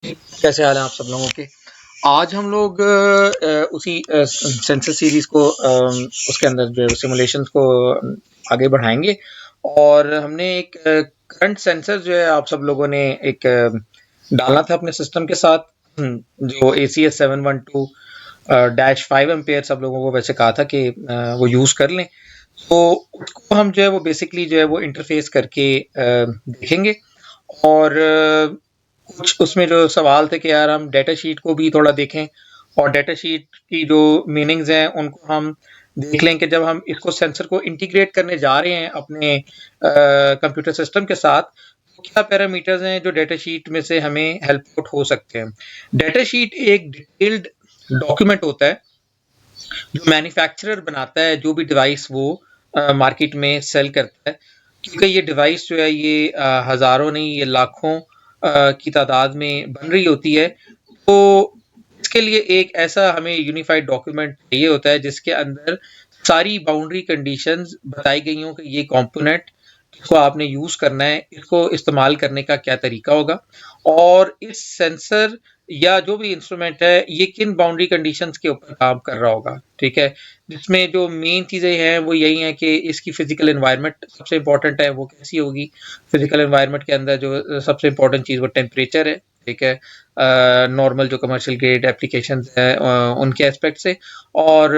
कैसे हाल हैं आप सब लोगों के। आज हम लोग उसी सेंसर सीरीज को उसके अंदर जो सिमुलेशंस को आगे बढ़ाएंगे। और हमने एक करंट सेंसर जो है आप सब लोगों ने एक डालना था अपने सिस्टम के साथ, जो ACS 712 -5 एम्पेयर सब लोगों को वैसे कहा था कि वो यूज़ कर लें। तो उसको हम जो है वो बेसिकली जो है वो इंटरफेस करके देखेंगे। और कुछ उसमें जो सवाल थे कि यार हम डेटा शीट को भी थोड़ा देखें, और डेटा शीट की जो मीनिंग्स हैं उनको हम देख लें कि जब हम इसको सेंसर को इंटीग्रेट करने जा रहे हैं अपने कंप्यूटर सिस्टम के साथ, तो क्या पैरामीटर्स हैं जो डेटा शीट में से हमें हेल्प आउट हो सकते हैं। डेटा शीट एक डिटेल्ड डॉक्यूमेंट होता है जो मैन्युफैक्चरर बनाता है जो भी डिवाइस वो मार्केट में सेल करता है। क्योंकि ये डिवाइस जो है ये हज़ारों नहीं, ये लाखों की तादाद में बन रही होती है। तो इसके लिए एक ऐसा हमें यूनिफाइड डॉक्यूमेंट चाहिए होता है जिसके अंदर सारी बाउंड्री कंडीशंस बताई गई हों कि ये कंपोनेंट इसको आपने यूज़ करना है, इसको इस्तेमाल करने का क्या तरीका होगा, और इस सेंसर या जो भी इंस्ट्रूमेंट है ये किन बाउंड्री कंडीशंस के ऊपर काम कर रहा होगा। ठीक है, जिसमें जो मेन चीज़ें हैं वो यही हैं कि इसकी फिजिकल एनवायरनमेंट सबसे इंपॉर्टेंट है, वो कैसी होगी। फिजिकल एनवायरनमेंट के अंदर जो सबसे इंपॉर्टेंट चीज़ वो टेम्परेचर है। ठीक है, नॉर्मल जो कमर्शियल ग्रेड एप्लीकेशंस है उनके एस्पेक्ट से। और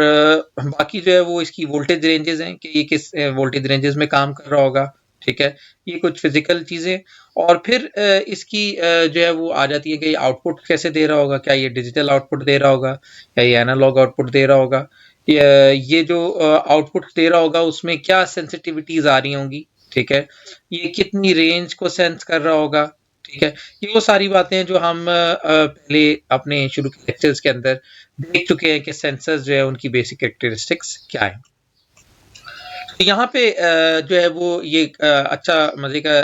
बाकी जो है वो इसकी वोल्टेज रेंजेस हैं कि ये किस वोल्टेज रेंजेस में काम कर रहा होगा। ठीक है, ये कुछ फिजिकल चीज़ें। और फिर इसकी जो है वो आ जाती है कि आउटपुट कैसे दे रहा होगा, क्या ये डिजिटल आउटपुट दे रहा होगा या ये एनालॉग आउटपुट दे रहा होगा। ये जो आउटपुट दे रहा होगा उसमें क्या सेंसिटिविटीज आ रही होंगी। ठीक है, ये कितनी रेंज को सेंस कर रहा होगा। ठीक है, ये वो सारी बातें हैं जो हम पहले अपने शुरू के लेक्चर्स के अंदर देख चुके हैं कि सेंसर्स जो है उनकी बेसिक कैरेक्टरिस्टिक्स क्या है। तो यहाँ पे जो है वो ये अच्छा मजे का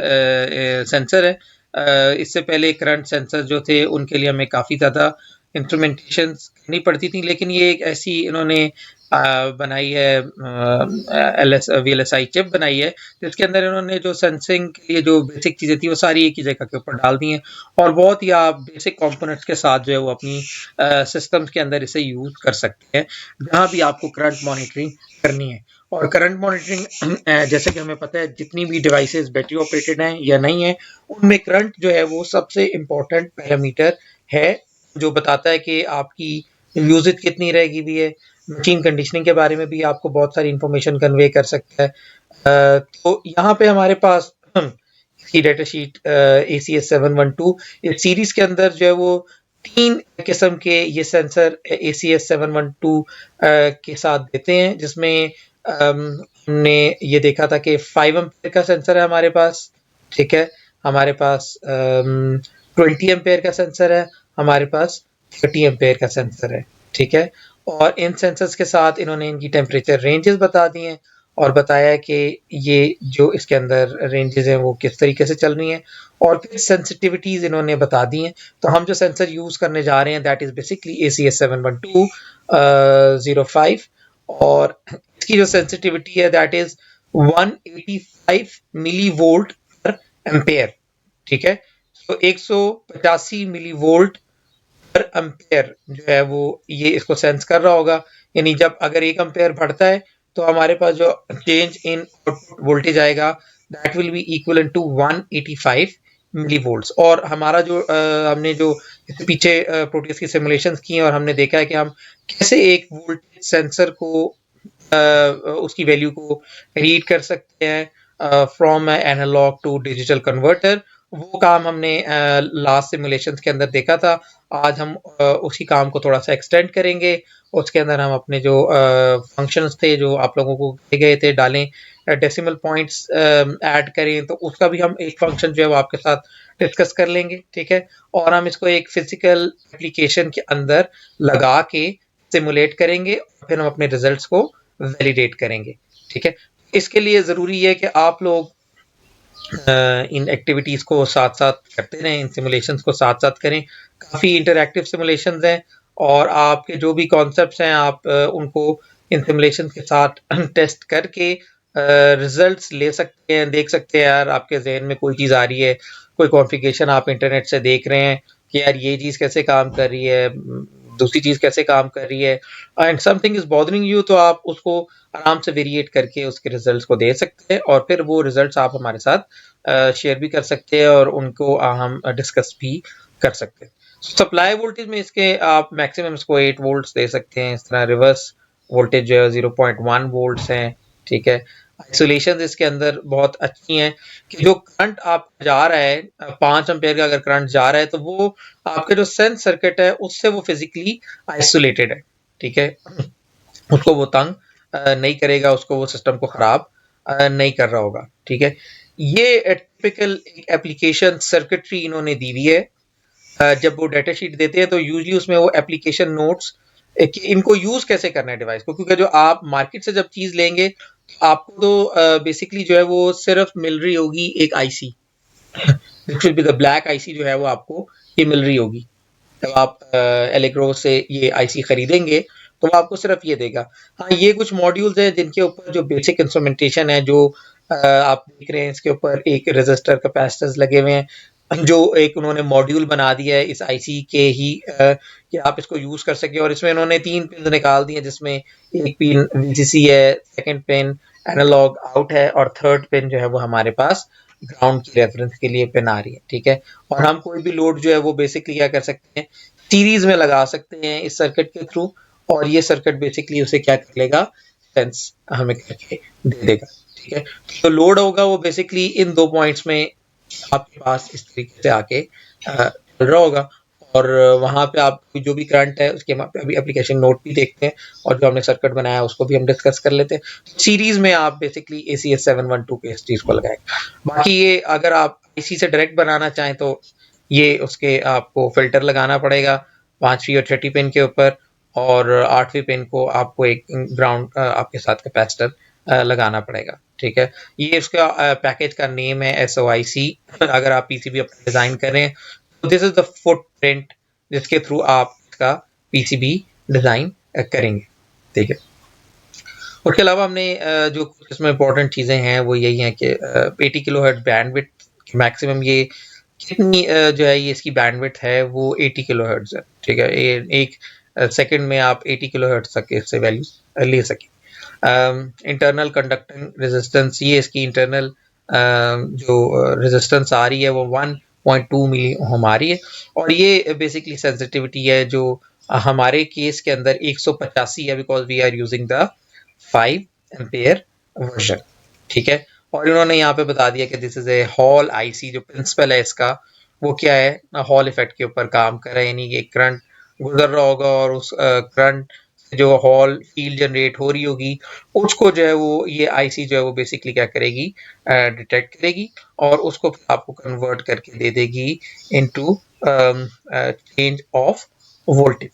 सेंसर है। इससे पहले करंट सेंसर जो थे उनके लिए हमें काफ़ी ज़्यादा इंस्ट्रूमेंटेशन करनी पड़ती थी, लेकिन ये एक ऐसी इन्होंने बनाई है, VLSI चिप बनाई है जिसके अंदर इन्होंने जो सेंसिंग के लिए जो बेसिक चीज़ें थी वो सारी एक ही जगह के ऊपर डाल दी हैं। और बहुत ही आप बेसिक कंपोनेंट्स के साथ जो है वो अपनी सिस्टम्स के अंदर इसे यूज़ कर सकते हैं जहाँ भी आपको करंट मॉनिटरिंग करनी है। और करंट मॉनिटरिंग जैसे कि हमें पता है जितनी भी डिवाइसेस बैटरी ऑपरेटेड हैं या नहीं है, उनमें करंट जो है वो सबसे इम्पोर्टेंट पैरामीटर है जो बताता है कि आपकी यूजेज कितनी रहेगी भी है। मशीन कंडीशनिंग के बारे में भी आपको बहुत सारी इंफॉर्मेशन कन्वे कर सकता है। तो यहाँ पे हमारे पास इसकी डेटा शीट ACS 712 इस सीरीज के अंदर जो है वो 3 किस्म के ये सेंसर ACS 712 के साथ देते हैं, जिसमें हमने ये देखा था कि 5 एम्पेयर का सेंसर है हमारे पास। ठीक है, हमारे पास 20 एम्पेयर का सेंसर है, हमारे पास 30 एम्पेयर का सेंसर है। ठीक है, और इन सेंसर्स के साथ इन्होंने इनकी टेम्परेचर रेंजेस बता दी हैं और बताया है कि ये जो इसके अंदर रेंजेस हैं वो किस तरीके से चल रही हैं, और फिर सेंसिटिविटीज इन्होंने बता दी हैं। तो हम जो सेंसर यूज करने जा रहे हैं दैट इज बेसिकली ACS 712 और इसकी जो सेंसिटिविटी है that is 185 millivolt per ampere. ठीक है, तो 185 मिली वोल्ट पर एम्पेयर जो है वो ये इसको सेंस कर रहा होगा। यानी जब अगर 1 एम्पेयर बढ़ता है तो हमारे पास जो चेंज इन आउटपुट वोल्टेज आएगा that will be equal to 185 millivolts. और हमारा जो हमने जो इससे पीछे प्रोटीज की सिमुलेशंस की हैं और हमने देखा है कि हम कैसे एक वोल्टेज सेंसर को उसकी वैल्यू को रीड कर सकते हैं from analogue to digital converter. वो काम हमने लास्ट सिमुलेशंस के अंदर देखा था। आज हम उसी काम को थोड़ा सा एक्सटेंड करेंगे। उसके अंदर हम अपने जो फंक्शंस थे जो आप लोगों को दिए गए थे डालें, डेसिमल पॉइंट्स ऐड करें, तो उसका भी हम एक फंक्शन जो है वो आपके साथ डिस्कस कर लेंगे। ठीक है, और हम इसको एक फिजिकल एप्लीकेशन के अंदर लगा के सिमुलेट करेंगे, फिर हम अपने रिजल्ट्स को वैलिडेट करेंगे। ठीक है, इसके लिए ज़रूरी है कि आप लोग इन एक्टिविटीज़ को साथ साथ करते रहें, इन सिमुलेशंस को साथ साथ करें। काफ़ी इंटरैक्टिव सिमुलेशंस हैं और आपके जो भी कॉन्सेप्ट्स हैं आप उनको इन सिमुलेशंस के साथ टेस्ट करके रिजल्ट्स ले सकते हैं, देख सकते हैं यार आपके जहन में कोई चीज़ आ रही है, कोई कॉन्फ़िगरेशन आप इंटरनेट से देख रहे हैं कि यार ये चीज़ कैसे काम कर रही है, दूसरी चीज़ कैसे काम कर रही है, and something is bothering you, तो आप उसको आराम से वेरिएट करके उसके रिजल्ट्स को दे सकते हैं, और फिर वो रिजल्ट्स आप हमारे साथ शेयर भी कर सकते हैं और उनको हम डिस्कस भी कर सकते हैं। सप्लाई वोल्टेज में इसके आप मैक्सिमम इसको 8 वोल्ट्स दे सकते हैं। इस तरह रिवर्स वोल्टेज जो है 0.1 वोल्ट्स हैं, ठीक है। आइसोलेशन इसके अंदर बहुत अच्छी हैं कि जो करंट आप जा रहा है 5 एम्पेयर का अगर करंट जा रहा है तो वो आपके जो सेंस सर्किट है उससे वो फिजिकली आइसोलेटेड है, ठीक है। उसको वो तंग नहीं करेगा, उसको वो सिस्टम को खराब नहीं कर रहा होगा, ठीक है। ये टिपिकल एप्लीकेशन सर्किटरी इन्होंने दी हुई है। जब वो डेटा शीट देते हैं तो यूजली उसमें वो एप्लीकेशन नोट्स कि इनको यूज कैसे करना है डिवाइस को, क्योंकि जो आप मार्केट से जब चीज लेंगे आपको तो बेसिकली जो है वो सिर्फ मिल रही होगी एक IC, which will be the black IC जो है वो आपको ये मिल रही होगी। जब आप एलेग्रो से ये आईसी खरीदेंगे तो वो आपको सिर्फ ये देगा। हाँ, ये कुछ मॉड्यूल्स हैं जिनके ऊपर जो बेसिक इंस्ट्रूमेंटेशन है, जो आप देख रहे हैं इसके ऊपर एक रेजिस्टर कैपेसिटर्स लगे हुए हैं, जो एक उन्होंने मॉड्यूल बना दिया है इस आईसी के ही कि आप इसको यूज कर सके। और इसमें उन्होंने 3 पिन निकाल दिए, जिसमें एक पिन वीसीसी है, सेकंड पिन एनालॉग आउट है, और थर्ड पिन जो है वो हमारे पास ग्राउंड की रेफरेंस के लिए पिन आ रही है, ठीक है। और हम कोई भी लोड जो है वो बेसिकली क्या कर सकते हैं, सीरीज में लगा सकते हैं इस सर्किट के थ्रू, और ये सर्किट बेसिकली उसे क्या कर लेगा, सेंस हमें करके दे देगा, ठीक है। तो लोड होगा वो बेसिकली इन 2 पॉइंट्स में आपके पास इस तरीके से आके चल रहा होगा, और वहां पे आप जो भी करंट है उसके हम अभी एप्लीकेशन नोट भी देखते हैं, और जो हमने सर्किट बनाया उसको भी हम डिस्कस कर लेते हैं। सीरीज में आप बेसिकली ACS 712 के इस चीज को लगाएंगे। बाकी ये अगर आप इसी से डायरेक्ट बनाना चाहें तो ये उसके आपको फिल्टर लगाना पड़ेगा 5वीं और 6वीं पिन के ऊपर, और 8वीं पिन को आपको एक ग्राउंड आपके साथ कैपेसिटर लगाना पड़ेगा, ठीक है। ये इसका पैकेज का नेम है SOIC। अगर आप पीसीबी अपना डिजाइन करें तो दिस इज द फुटप्रिंट जिसके थ्रू आप इसका पीसीबी डिजाइन करेंगे, ठीक है। उसके अलावा हमने जो कुछ इसमें इंपॉर्टेंट चीजें हैं वो यही हैं कि 80 किलोहर्ट्ज बैंडविड्थ मैक्सिमम, ये कितनी जो है ये इसकी बैंडविड्थ है वो 80 किलोहर्ट्ज है, ठीक है। एक सेकंड में आप 80 किलोहर्ट्ज तक इससे वैल्यू ले सकें। इंटरनल कंडक्टिंग रेजिस्टेंस, ये इसकी इंटरनल जो रेजिस्टेंस आ रही है वो 1.2 मिली ओम आ रही है, और ये बेसिकली सेंसिटिविटी है जो हमारे केस के अंदर 185 है, because we are using the 5 ampere version, ठीक है। और इन्होंने यहाँ पे बता दिया कि this is a Hall IC. जो प्रिंसिपल है इसका वो क्या है, हॉल इफेक्ट के ऊपर काम कर रहा है, यानी कि करंट गुजर रहा होगा और उस करंट से जो हॉल फील्ड जनरेट हो रही होगी उसको जो है वो ये आईसी जो है वो बेसिकली क्या करेगी, डिटेक्ट करेगी, और उसको आपको कन्वर्ट करके दे देगी इनटू चेंज ऑफ वोल्टेज,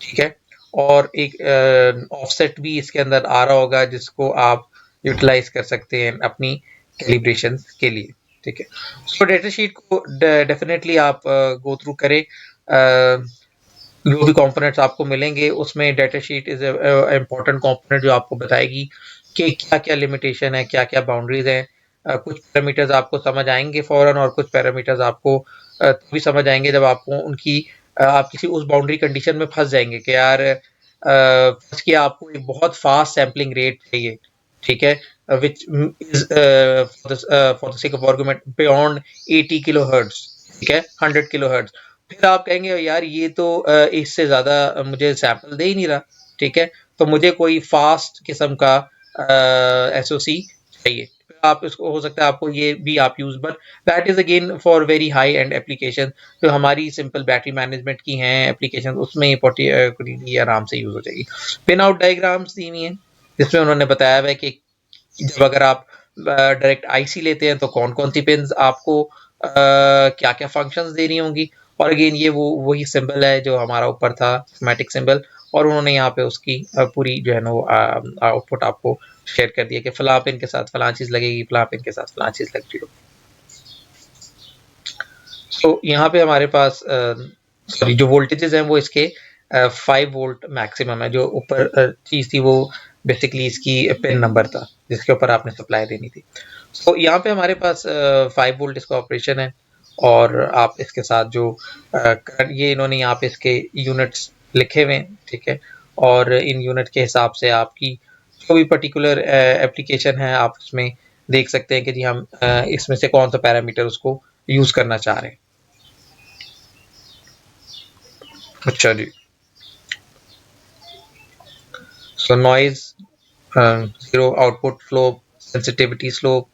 ठीक है। और एक ऑफसेट भी इसके अंदर आ रहा होगा जिसको आप यूटिलाइज कर सकते हैं अपनी कैलिब्रेशन के लिए, ठीक है। सो डेटा शीट को डेफिनेटली आप गो थ्रू करें। जो भी कंपोनेंट्स आपको मिलेंगे उसमें data sheet is important component जो आपको बताएगी कि क्या क्या लिमिटेशन है, क्या क्या बाउंड्रीज हैं। कुछ पैरामीटर्स आपको समझ आएंगे फौरन, और कुछ पैरामीटर्स आपको भी समझ आएंगे जब आपको उनकी आप किसी उस बाउंड्री कंडीशन में फंस जाएंगे कि यार फर्स्ट की आपको एक बहुत फास्ट सैम्पलिंग रेट चाहिए, ठीक है, which is for the sake of argument beyond 80 kilohertz, ठीक है, 100 किलोहर्ट्ज। फिर आप कहेंगे यार ये तो इससे ज्यादा मुझे सैंपल दे ही नहीं रहा, ठीक है, तो मुझे कोई फास्ट किस्म का एसओसी चाहिए। आप इसको हो सकता है आपको ये भी आप use, but that is again for very high and application. जो हमारी सिंपल बैटरी मैनेजमेंट की हैं एप्लीकेशन उसमें ये आराम से यूज हो जाएगी। पिन आउट डायग्राम्स दी हुई हैं जिसमें उन्होंने बताया हुआ है कि जब अगर आप डायरेक्ट आईसी लेते हैं तो कौन कौन सी पिन आपको क्या क्या फंक्शंस दे रही होंगी। और अगेन ये वो वही सिंबल है जो हमारा ऊपर था स्कीमेटिक सिंबल, और उन्होंने यहाँ पे उसकी पूरी जो है ना वो आउटपुट आपको शेयर कर दिया कि फलां पिन के साथ फलां चीज लगेगी, फलां पिन के साथ फलां चीज लग रही होगी। तो यहाँ पे हमारे पास सॉरी जो वोल्टेजेस हैं वो इसके 5 वोल्ट मैक्सिमम है। जो ऊपर चीज थी वो बेसिकली इसकी पिन नंबर था जिसके ऊपर आपने सप्लाई देनी थी। तो यहाँ पे हमारे पास 5 वोल्ट इसका ऑपरेशन है, और आप इसके साथ जो ये इन्होंने यहाँ पे इसके यूनिट्स लिखे हुए हैं, ठीक है, और इन यूनिट के हिसाब से आपकी जो भी पर्टिकुलर एप्लीकेशन है आप उसमें देख सकते हैं कि जी हम इसमें से कौन सा पैरामीटर उसको यूज करना चाह रहे हैं। अच्छा जी, so noise, zero output flow, sensitivity slope,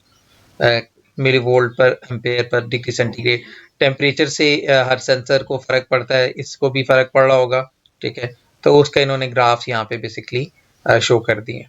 millivolt per ampere per degree centigrade. Temperature से हर सेंसर को फर्क पड़ता है, इसको भी फर्क पड़ रहा होगा, ठीक है, तो उसका इन्होंने ग्राफ्स यहाँ पे बेसिकली शो कर दिए।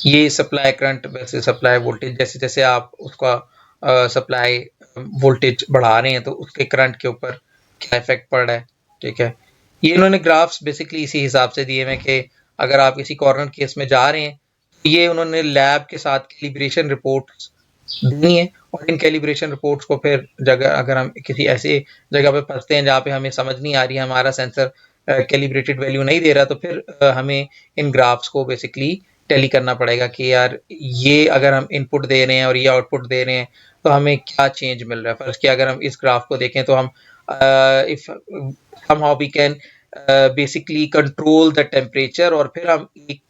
ये सप्लाई करंट वैसे सप्लाई वोल्टेज, जैसे जैसे आप उसका सप्लाई वोल्टेज बढ़ा रहे हैं तो उसके करंट के ऊपर क्या इफेक्ट पड़ रहा है, ठीक है। ये इन्होंने ग्राफ्स बेसिकली इसी हिसाब से दिए हैं कि अगर आप किसी कॉर्नर केस में जा रहे हैं तो ये उन्होंने लैब के साथ कैलिब्रेशन रिपोर्ट्स दी हैं, और इन कैलिब्रेशन रिपोर्ट्स को फिर जगह अगर हम किसी ऐसे जगह पे फंसते हैं जहाँ पे हमें समझ नहीं आ रही है, हमारा सेंसर कैलिब्रेटेड वैल्यू नहीं दे रहा, तो फिर हमें इन ग्राफ्स को बेसिकली टैली करना पड़ेगा कि यार ये अगर हम इनपुट दे रहे हैं और ये आउटपुट दे रहे हैं तो हमें क्या चेंज मिल रहा है। फर्स्ट कि अगर हम इस ग्राफ को देखें तो हम if somehow we can basically control the temperature, और फिर हम एक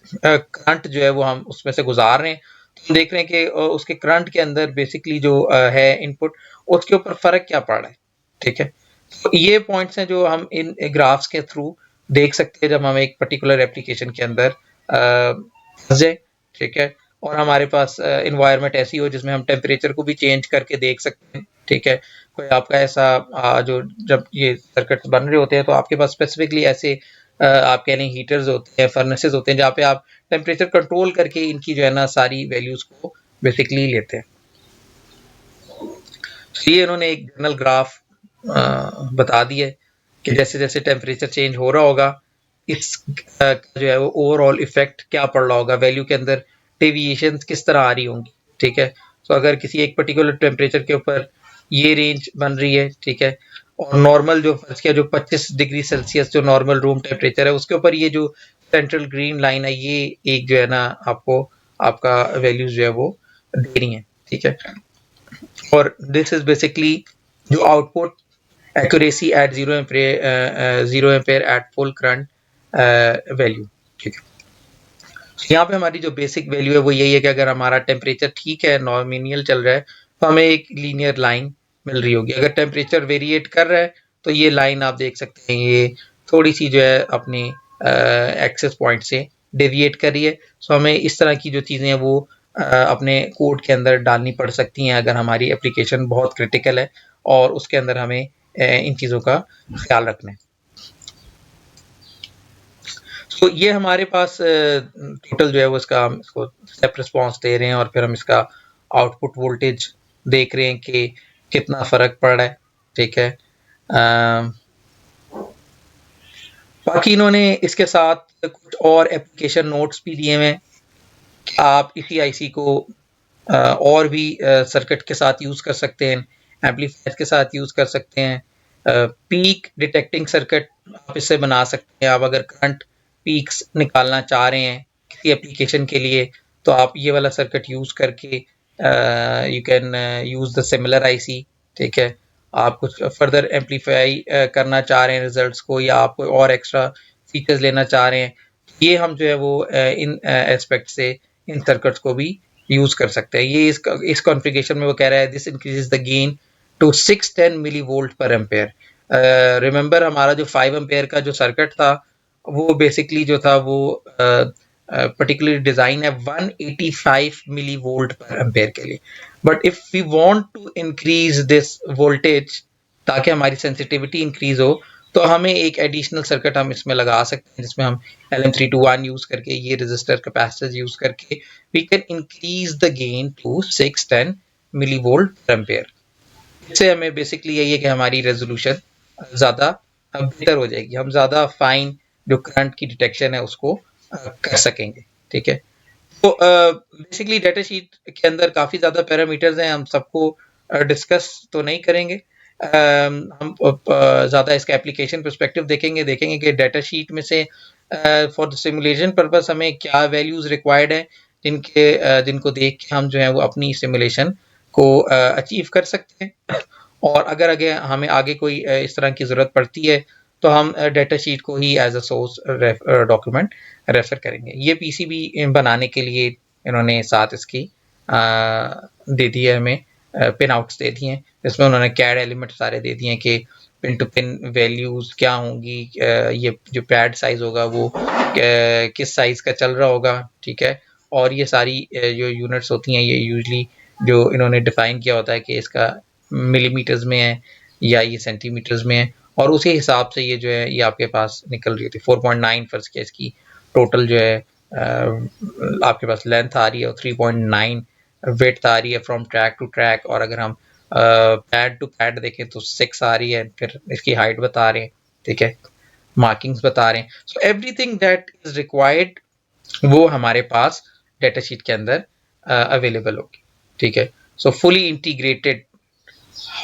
करंट जो है वो हम उसमें से गुजार रहे हैं, तो हम देख रहे हैं कि उसके करंट के अंदर बेसिकली जो है इनपुट, उसके ऊपर फर्क क्या पड़ रहा है, ठीक है। तो ये पॉइंट्स हैं जो हम इन ग्राफ्स के थ्रू देख सकते हैं जब हम एक पर्टिकुलर एप्लीकेशन के अंदर फंस जाए, ठीक है, और हमारे पास इन्वायरमेंट ऐसी हो जिसमें हम टेम्परेचर को भी चेंज करके देख सकते हैं, ठीक है। कोई आपका ऐसा जो जब ये सर्किट बन रहे होते हैं तो आपके पास स्पेसिफिकली ऐसे आप कह लें हीटर्स होते हैं, फर्नेसेस होते हैं, जहाँ पे आप टेम्परेचर कंट्रोल करके इनकी जो है ना सारी वैल्यूज को बेसिकली लेते हैं। तो ये इन्होंने एक जनरल ग्राफ बता दिया है कि जैसे जैसे टेम्परेचर चेंज हो रहा होगा इस जो है वो ओवरऑल इफेक्ट क्या पड़ रहा होगा, वैल्यू के अंदर डेविएशंस किस तरह आ रही होंगी, ठीक है। तो अगर किसी एक पर्टिकुलर टेम्परेचर के ऊपर ये रेंज बन रही है, ठीक है, और नॉर्मल जो फर्ज किया जो 25 डिग्री सेल्सियस जो नॉर्मल रूम टेम्परेचर है उसके ऊपर ये जो सेंट्रल ग्रीन लाइन है ये एक जो है ना आपको आपका वैल्यूज जो है वो दे रही है, ठीक है। और दिस इज बेसिकली जो output accuracy at zero ampere at full current value, ठीक है। यहाँ पे हमारी जो बेसिक वैल्यू है वो यही है कि अगर हमारा टेम्परेचर ठीक है, नॉमिनल चल रहा है, तो हमें एक लीनियर लाइन मिल रही होगी। अगर टेम्परेचर वेरिएट कर रहा है तो ये लाइन आप देख सकते हैं ये थोड़ी सी जो है अपनी एक्सेस पॉइंट से डेविएट कर रही है। सो हमें इस तरह की जो चीज़ें हैं वो अपने कोड के अंदर डालनी पड़ सकती हैं अगर हमारी एप्लीकेशन बहुत क्रिटिकल है और उसके अंदर हमें इन चीज़ों का ख्याल रखना है। तो ये हमारे पास टोटल जो है वो इसका हम इसको स्टेप रिस्पॉन्स दे रहे हैं और फिर हम इसका आउटपुट वोल्टेज देख रहे हैं कि कितना फ़र्क पड़ रहा है, ठीक है। बाकी इन्होंने इसके साथ कुछ और एप्लीकेशन नोट्स भी दिए हुए हैं कि आप इसी आईसी को और भी सर्किट के साथ यूज़ कर सकते हैं, एम्पलीफायर के साथ यूज़ कर सकते हैं, पीक डिटेक्टिंग सर्किट आप इससे बना सकते हैं। आप अगर करंट पीक्स निकालना चाह रहे हैं किसी एप्लीकेशन के लिए तो आप ये वाला सर्किट यूज़ करके you can use the similar IC, ठीक है। आप कुछ फर्दर एम्पलीफाई करना चाह रहे हैं रिजल्ट्स को, या आप कोई और एक्स्ट्रा फीचर्स लेना चाह रहे हैं, ये हम जो है वो इन एस्पेक्ट से इन सर्किट्स को भी यूज कर सकते हैं। ये इस कॉन्फ़िगरेशन में वो कह रहा है this increases the gain to 610 millivolt per ampere. Remember हमारा जो 5 एम्पेयर का जो सर्किट था वो बेसिकली जो था वो पर्टिकुलर डिजाइन है 185 मिली वोल्ट पर एम्पेयर के लिए। But if we want to increase this voltage ताकि हमारी सेंसिटिविटी इंक्रीज हो तो हमें एक एडिशनल सर्किट हम इसमें लगा सकते हैं जिसमें हम LM321 यूज करके ये रेजिस्टर कैपेसिटर्स यूज करके we can increase the gain to 610 millivolt per ampere. इससे हमें बेसिकली यही है कि हमारी रेजोल्यूशन ज़्यादा बेहतर हो जाएगी, हम ज़्यादा फाइन जो करंट की डिटेक्शन है उसको कर सकेंगे, ठीक है। तो बेसिकली डाटा शीट के अंदर काफ़ी ज़्यादा पैरामीटर्स हैं, हम सबको डिस्कस तो नहीं करेंगे। हम ज़्यादा इसका एप्लीकेशन पर्सपेक्टिव देखेंगे कि डाटा शीट में से फॉर द सिमुलेशन पर्पस हमें क्या वैल्यूज़ रिक्वायर्ड है, जिनको देख के हम जो है वो अपनी सिमुलेशन को अचीव कर सकते हैं। और अगर हमें आगे कोई इस तरह की ज़रूरत पड़ती है तो हम डेटा शीट को ही as a source document refer करेंगे। ये पीसीबी बनाने के लिए इन्होंने साथ इसकी दे दी है, हमें पिन आउट्स दे दिए हैं, जिसमें उन्होंने कैड एलिमेंट सारे दे दिए हैं कि पिन टू पिन वैल्यूज़ क्या होंगी, ये जो पैड साइज़ होगा वो किस साइज़ का चल रहा होगा, ठीक है। और ये सारी जो यूनिट्स होती हैं ये यूजली जो इन्होंने डिफ़ाइन किया होता है कि इसका मिलीमीटर्स में है या ये सेंटीमीटर्स में है, और उसी हिसाब से ये जो है ये आपके पास निकल रही थी। 4.9 फर्ज के इसकी टोटल जो है आपके पास लेंथ आ रही है और 3.9 विड्थ आ रही है फ्रॉम ट्रैक टू ट्रैक। और अगर हम पैड टू पैड देखें तो 6 आ रही है, फिर इसकी हाइट बता रहे हैं, ठीक है, मार्किंग्स बता रहे हैं। So everything that is required वो हमारे पास डेटा शीट के अंदर अवेलेबल होगी, ठीक है। सो fully integrated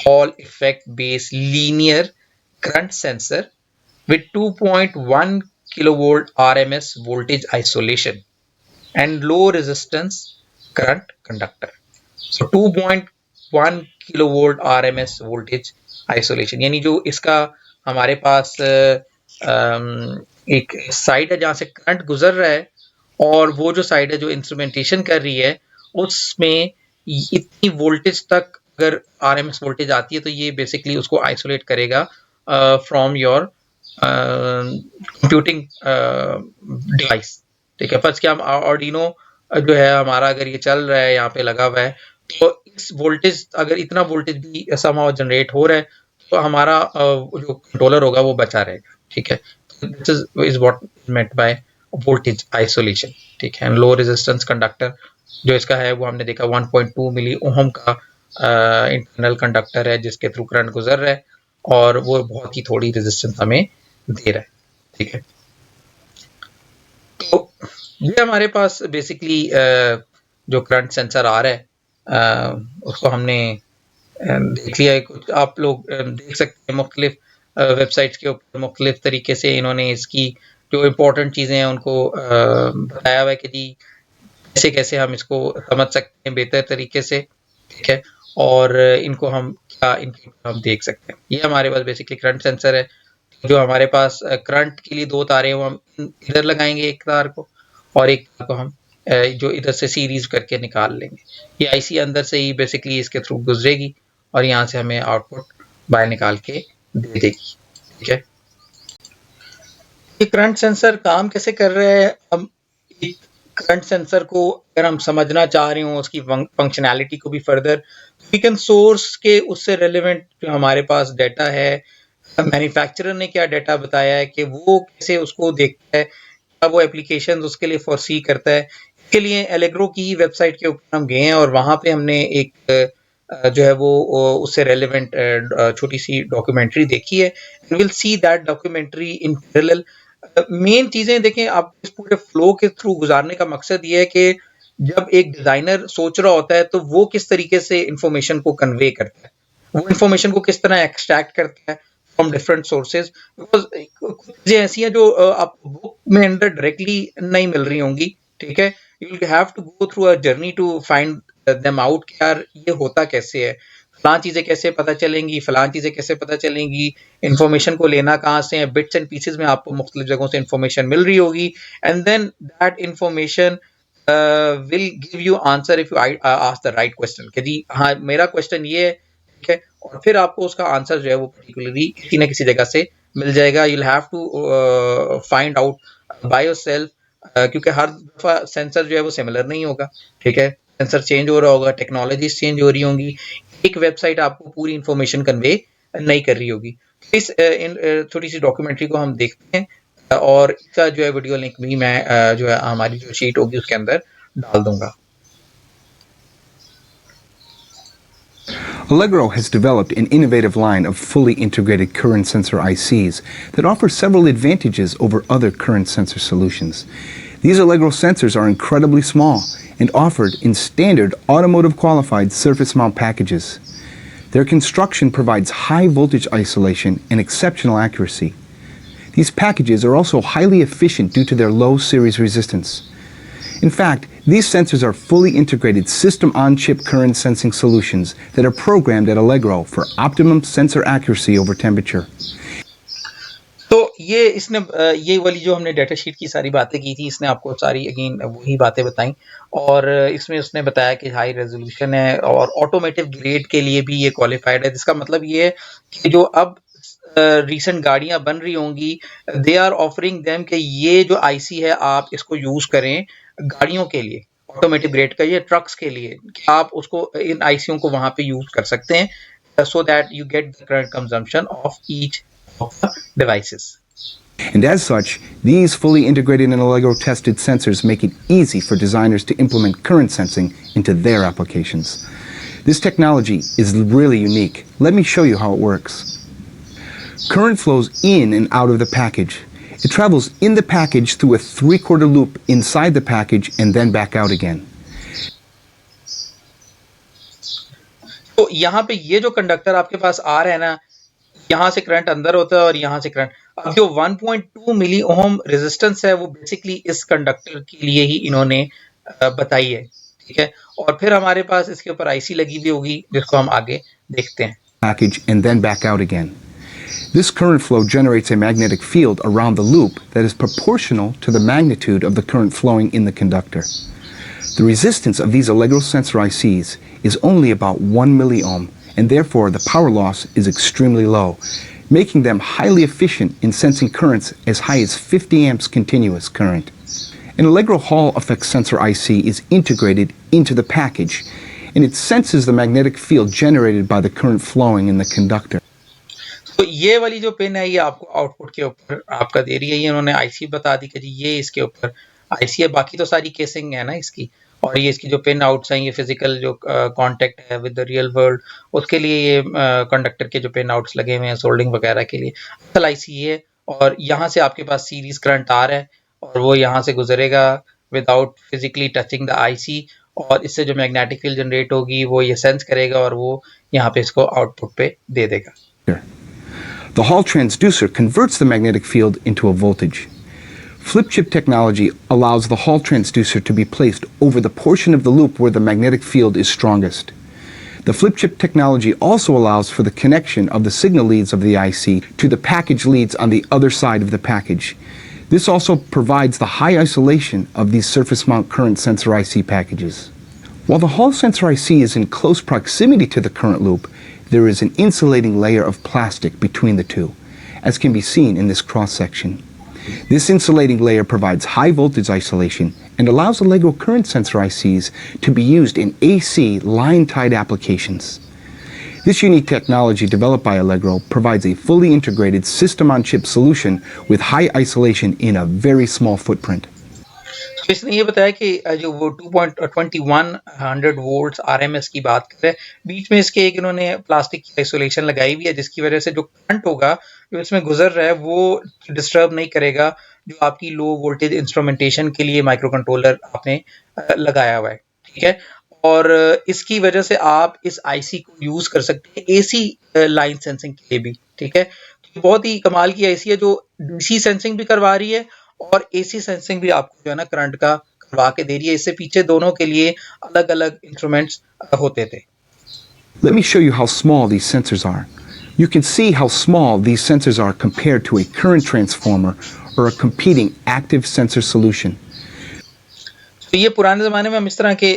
hall effect based linear current sensor with 2.1 kilovolt RMS voltage isolation and low resistance current conductor. So 2.1 kilovolt RMS voltage isolation यानी जो इसका हमारे पास एक साइड है जहाँ से करंट गुजर रहा है, और वो जो साइड है जो इंस्ट्रूमेंटेशन कर रही है उसमें इतनी वोल्टेज तक अगर RMS वोल्टेज आती है तो ये बेसिकली उसको आइसोलेट करेगा फ्रॉम योर कंप्यूटिंग डिवाइस, ठीक है। फर्स्ट क्या हम आर्डिनो जो है हमारा अगर ये चल रहा है यहाँ पे लगा हुआ है तो इस वोल्टेज अगर इतना वोल्टेज भी समहाउ जनरेट हो रहा है तो हमारा जो कंट्रोलर होगा वो बचा रहेगा, ठीक है। This is what meant by voltage isolation, ठीक है। लो रेजिस्टेंस कंडक्टर जो इसका है वो हमने देखा 1.2 मिली ओहम का इंटरनल कंडक्टर है जिसके थ्रू करंट गुजर रहा है और वो बहुत ही थोड़ी रेजिस्टेंस हमें दे रहा है, ठीक है। तो ये हमारे पास बेसिकली जो करंट सेंसर आ रहा है उसको हमने देख लिया है। कुछ आप लोग देख सकते हैं मुख्तलिफ वेबसाइट्स के ऊपर मुख्तलिफ तरीके से इन्होंने इसकी जो इम्पोर्टेंट चीज़ें हैं उनको बताया हुआ है कि जी कैसे कैसे हम इसको समझ सकते हैं बेहतर तरीके से, ठीक है। और इनको हम क्या इनके हम देख सकते हैं। ये हमारे पास बेसिकली करंट सेंसर है। जो हमारे पास करंट के लिए दो तारे हैं वो हम इधर लगाएंगे, एक तार को, और एक तार को हम जो इधर से सीरीज करके निकाल लेंगे। ये आईसी अंदर से ही बेसिकली इसके थ्रू गुजरेगी और यहाँ से हमें आउटपुट बाहर निकाल के दे देगी, ठीक है। ये करंट सेंसर काम कैसे कर रहे हैं? हम करंट सेंसर को अगर हम समझना चाह रहे हो उसकी फंक्शनैलिटी को भी फर्दर, वी कैन सोर्स के उससे रेलेवेंट जो हमारे पास डाटा है, मैन्युफैक्चरर ने क्या डाटा बताया है कि वो कैसे उसको देखता है, क्या वो एप्लीकेशन उसके लिए फोरसी करता है। इसके लिए एलेग्रो की वेबसाइट के ऊपर हम गए हैं और वहाँ पे हमने एक जो है वो उससे रेलेवेंट छोटी सी डॉक्यूमेंट्री देखी है। Will see that documentary in parallel. Main चीज़ें देखें, आप इस पूरे फ्लो के थ्रू गुजारने का मकसद ये है कि जब एक डिज़ाइनर सोच रहा होता है तो वो किस तरीके से इंफॉर्मेशन को कन्वे करता है, वो इंफॉर्मेशन को किस तरह एक्सट्रैक्ट करता है फ्रॉम डिफरेंट सोर्सेज। बिकॉज कुछ चीज़ें ऐसी हैं जो आपको बुक में अंदर डायरेक्टली नहीं मिल रही होंगी, ठीक है। You will have to go through a journey to find them out कि यार ये होता कैसे है, फलां चीज़ें कैसे पता चलेंगी, फलां चीज़ें कैसे पता चलेंगी, इन्फॉर्मेशन को लेना कहाँ से है। बिट्स एंड पीसेज में आपको मुख्तलिफ जगहों से इन्फॉर्मेशन मिल रही होगी and then that information will give you answer if you ask the right question कि जी हाँ मेरा क्वेश्चन ये है, ठीक है। और फिर आपको उसका आंसर जो है वो पर्टिकुलरली किसी न किसी जगह से मिल जाएगा। You will have to find out by yourself, क्योंकि हर दफ़ा सेंसर जो है वो सिमिलर नहीं होगा, ठीक है। सेंसर चेंज हो रहा होगा, टेक्नोलॉजीज चेंज हो रही होंगी, एक वेबसाइट आपको पूरी इंफॉर्मेशन कन्वे नहीं कर रही होगी। इस छोटी सी डॉक्यूमेंट्री को हम देखते हैं और इसका जो है वीडियो लिंक भी मैं जो है हमारी जो शीट होगी उसके अंदर डाल दूंगा। Allegro has developed an innovative line of fully integrated current sensor ICs that offer several advantages over other current sensor solutions. These Allegro sensors are incredibly small and offered in standard automotive qualified surface mount packages. Their construction provides high voltage isolation and exceptional accuracy. These packages are also highly efficient due to their low series resistance. In fact, these sensors are fully integrated system-on-chip current sensing solutions that are programmed at Allegro for optimum sensor accuracy over temperature. तो ये इसने ये वाली जो हमने data sheet की सारी बातें की थी, इसने आपको सारी अगेन वही बातें बताई, और इसमें उसने बताया कि हाई रेजोल्यूशन है और ऑटोमेटिव ग्रेड के लिए भी ये क्वालिफाइड है, जिसका मतलब ये है कि जो अब रिसेंट गाड़ियां बन रही होंगी, दे आर ऑफरिंग देम कि ये जो आईसी है आप इसको यूज करें गाड़ियों के लिए, ऑटोमेटिव ग्रेड का, ये ट्रक्स के लिए, कि आप उसको इन आईसीओ को वहां पे यूज कर सकते हैं, so that you get the current consumption of each of the devices. And as such, these fully integrated and Allegro tested sensors make it easy for designers to implement current sensing into their applications. This technology is really unique. Let me show you how it works. Current flows in and out of the package. It travels in the package through a 3/4 loop inside the package and then back out again. तो यहाँ पे ये जो conductor आपके पास आ रहा है ना, यहाँ से करंट अंदर होता है और यहाँ से करंट, अब जो 1.2 मिली ओम रेजिस्टेंस है वो बेसिकली इस कंडक्टर के लिए ही इन्होंने बताई है, ठीक है। और फिर हमारे पास इसके ऊपर आईसी लगी हुई होगी जिसको हम आगे देखते हैं। Package and then back out again. This current flow generates a magnetic field around the loop that is proportional to the magnitude of the current flowing in the conductor. The resistance of these Allegro sensor ICs is only about 1 milliohm, and therefore the power loss is extremely low, making them highly efficient in sensing currents as high as 50 amps continuous current. An Allegro Hall effect sensor IC is integrated into the package, and it senses the magnetic field generated by the current flowing in the conductor. तो ये वाली जो pin है ये आपको output के ऊपर आपका दे रही है, ये इन्होंने आईसी बता दी कि जी ये इसके ऊपर आईसी है, बाकी तो सारी केसिंग है ना इसकी, और ये इसकी जो पिन आउट्स हैं ये फिजिकल जो कांटेक्ट है विद द रियल वर्ल्ड, उसके लिए ये कंडक्टर के जो पिन आउट्स लगे हुए हैं सोल्डिंग वगैरह के लिए, असल आईसी ये है। और यहाँ से आपके पास सीरीज करंट आ रहा है और वो यहाँ से गुजरेगा without physically touching the IC, और इससे जो मैग्नेटिक फील्ड जनरेट होगी वो ये सेंस करेगा और वो यहाँ पे इसको आउटपुट पे दे देगा। The Hall transducer converts the magnetic field into a voltage. Flip chip technology allows the Hall transducer to be placed over the portion of the loop where the magnetic field is strongest. The flip chip technology also allows for the connection of the signal leads of the IC to the package leads on the other side of the package. This also provides the high isolation of these surface mount current sensor IC packages. While the Hall sensor IC is in close proximity to the current loop, there is an insulating layer of plastic between the two, as can be seen in this cross-section. This insulating layer provides high voltage isolation and allows Allegro current sensor ICs to be used in AC line-tied applications. This unique technology developed by Allegro provides a fully integrated system-on-chip solution with high isolation in a very small footprint. तो इसने ये बताया कि जो वो 2.2100 volts RMS की बात कर रहे हैं, बीच में इसके एक इन्होंने प्लास्टिक की आइसोलेशन लगाई हुई है जिसकी वजह से जो करंट होगा जो इसमें गुजर रहा है वो डिस्टर्ब नहीं करेगा जो आपकी लो वोल्टेज इंस्ट्रूमेंटेशन के लिए माइक्रो कंट्रोलर आपने लगाया हुआ है, ठीक है। और इसकी वजह से आप इस आईसी को यूज कर सकते हैं एसी लाइन सेंसिंग के लिए भी, ठीक है। तो बहुत ही कमाल की आईसी है जो डीसी सेंसिंग भी करवा रही है और एसी सेंसिंग भी आपको जो है ना करंट का करवा के दे रही है। इससे पीछे दोनों के लिए अलग अलग इंस्ट्रूमेंट्स होते थे। Let me show you how small these sensors are. You can see how small these sensors are compared to a current transformer or a competing active sensor solution. तो ये पुराने ज़माने में हम इस तरह के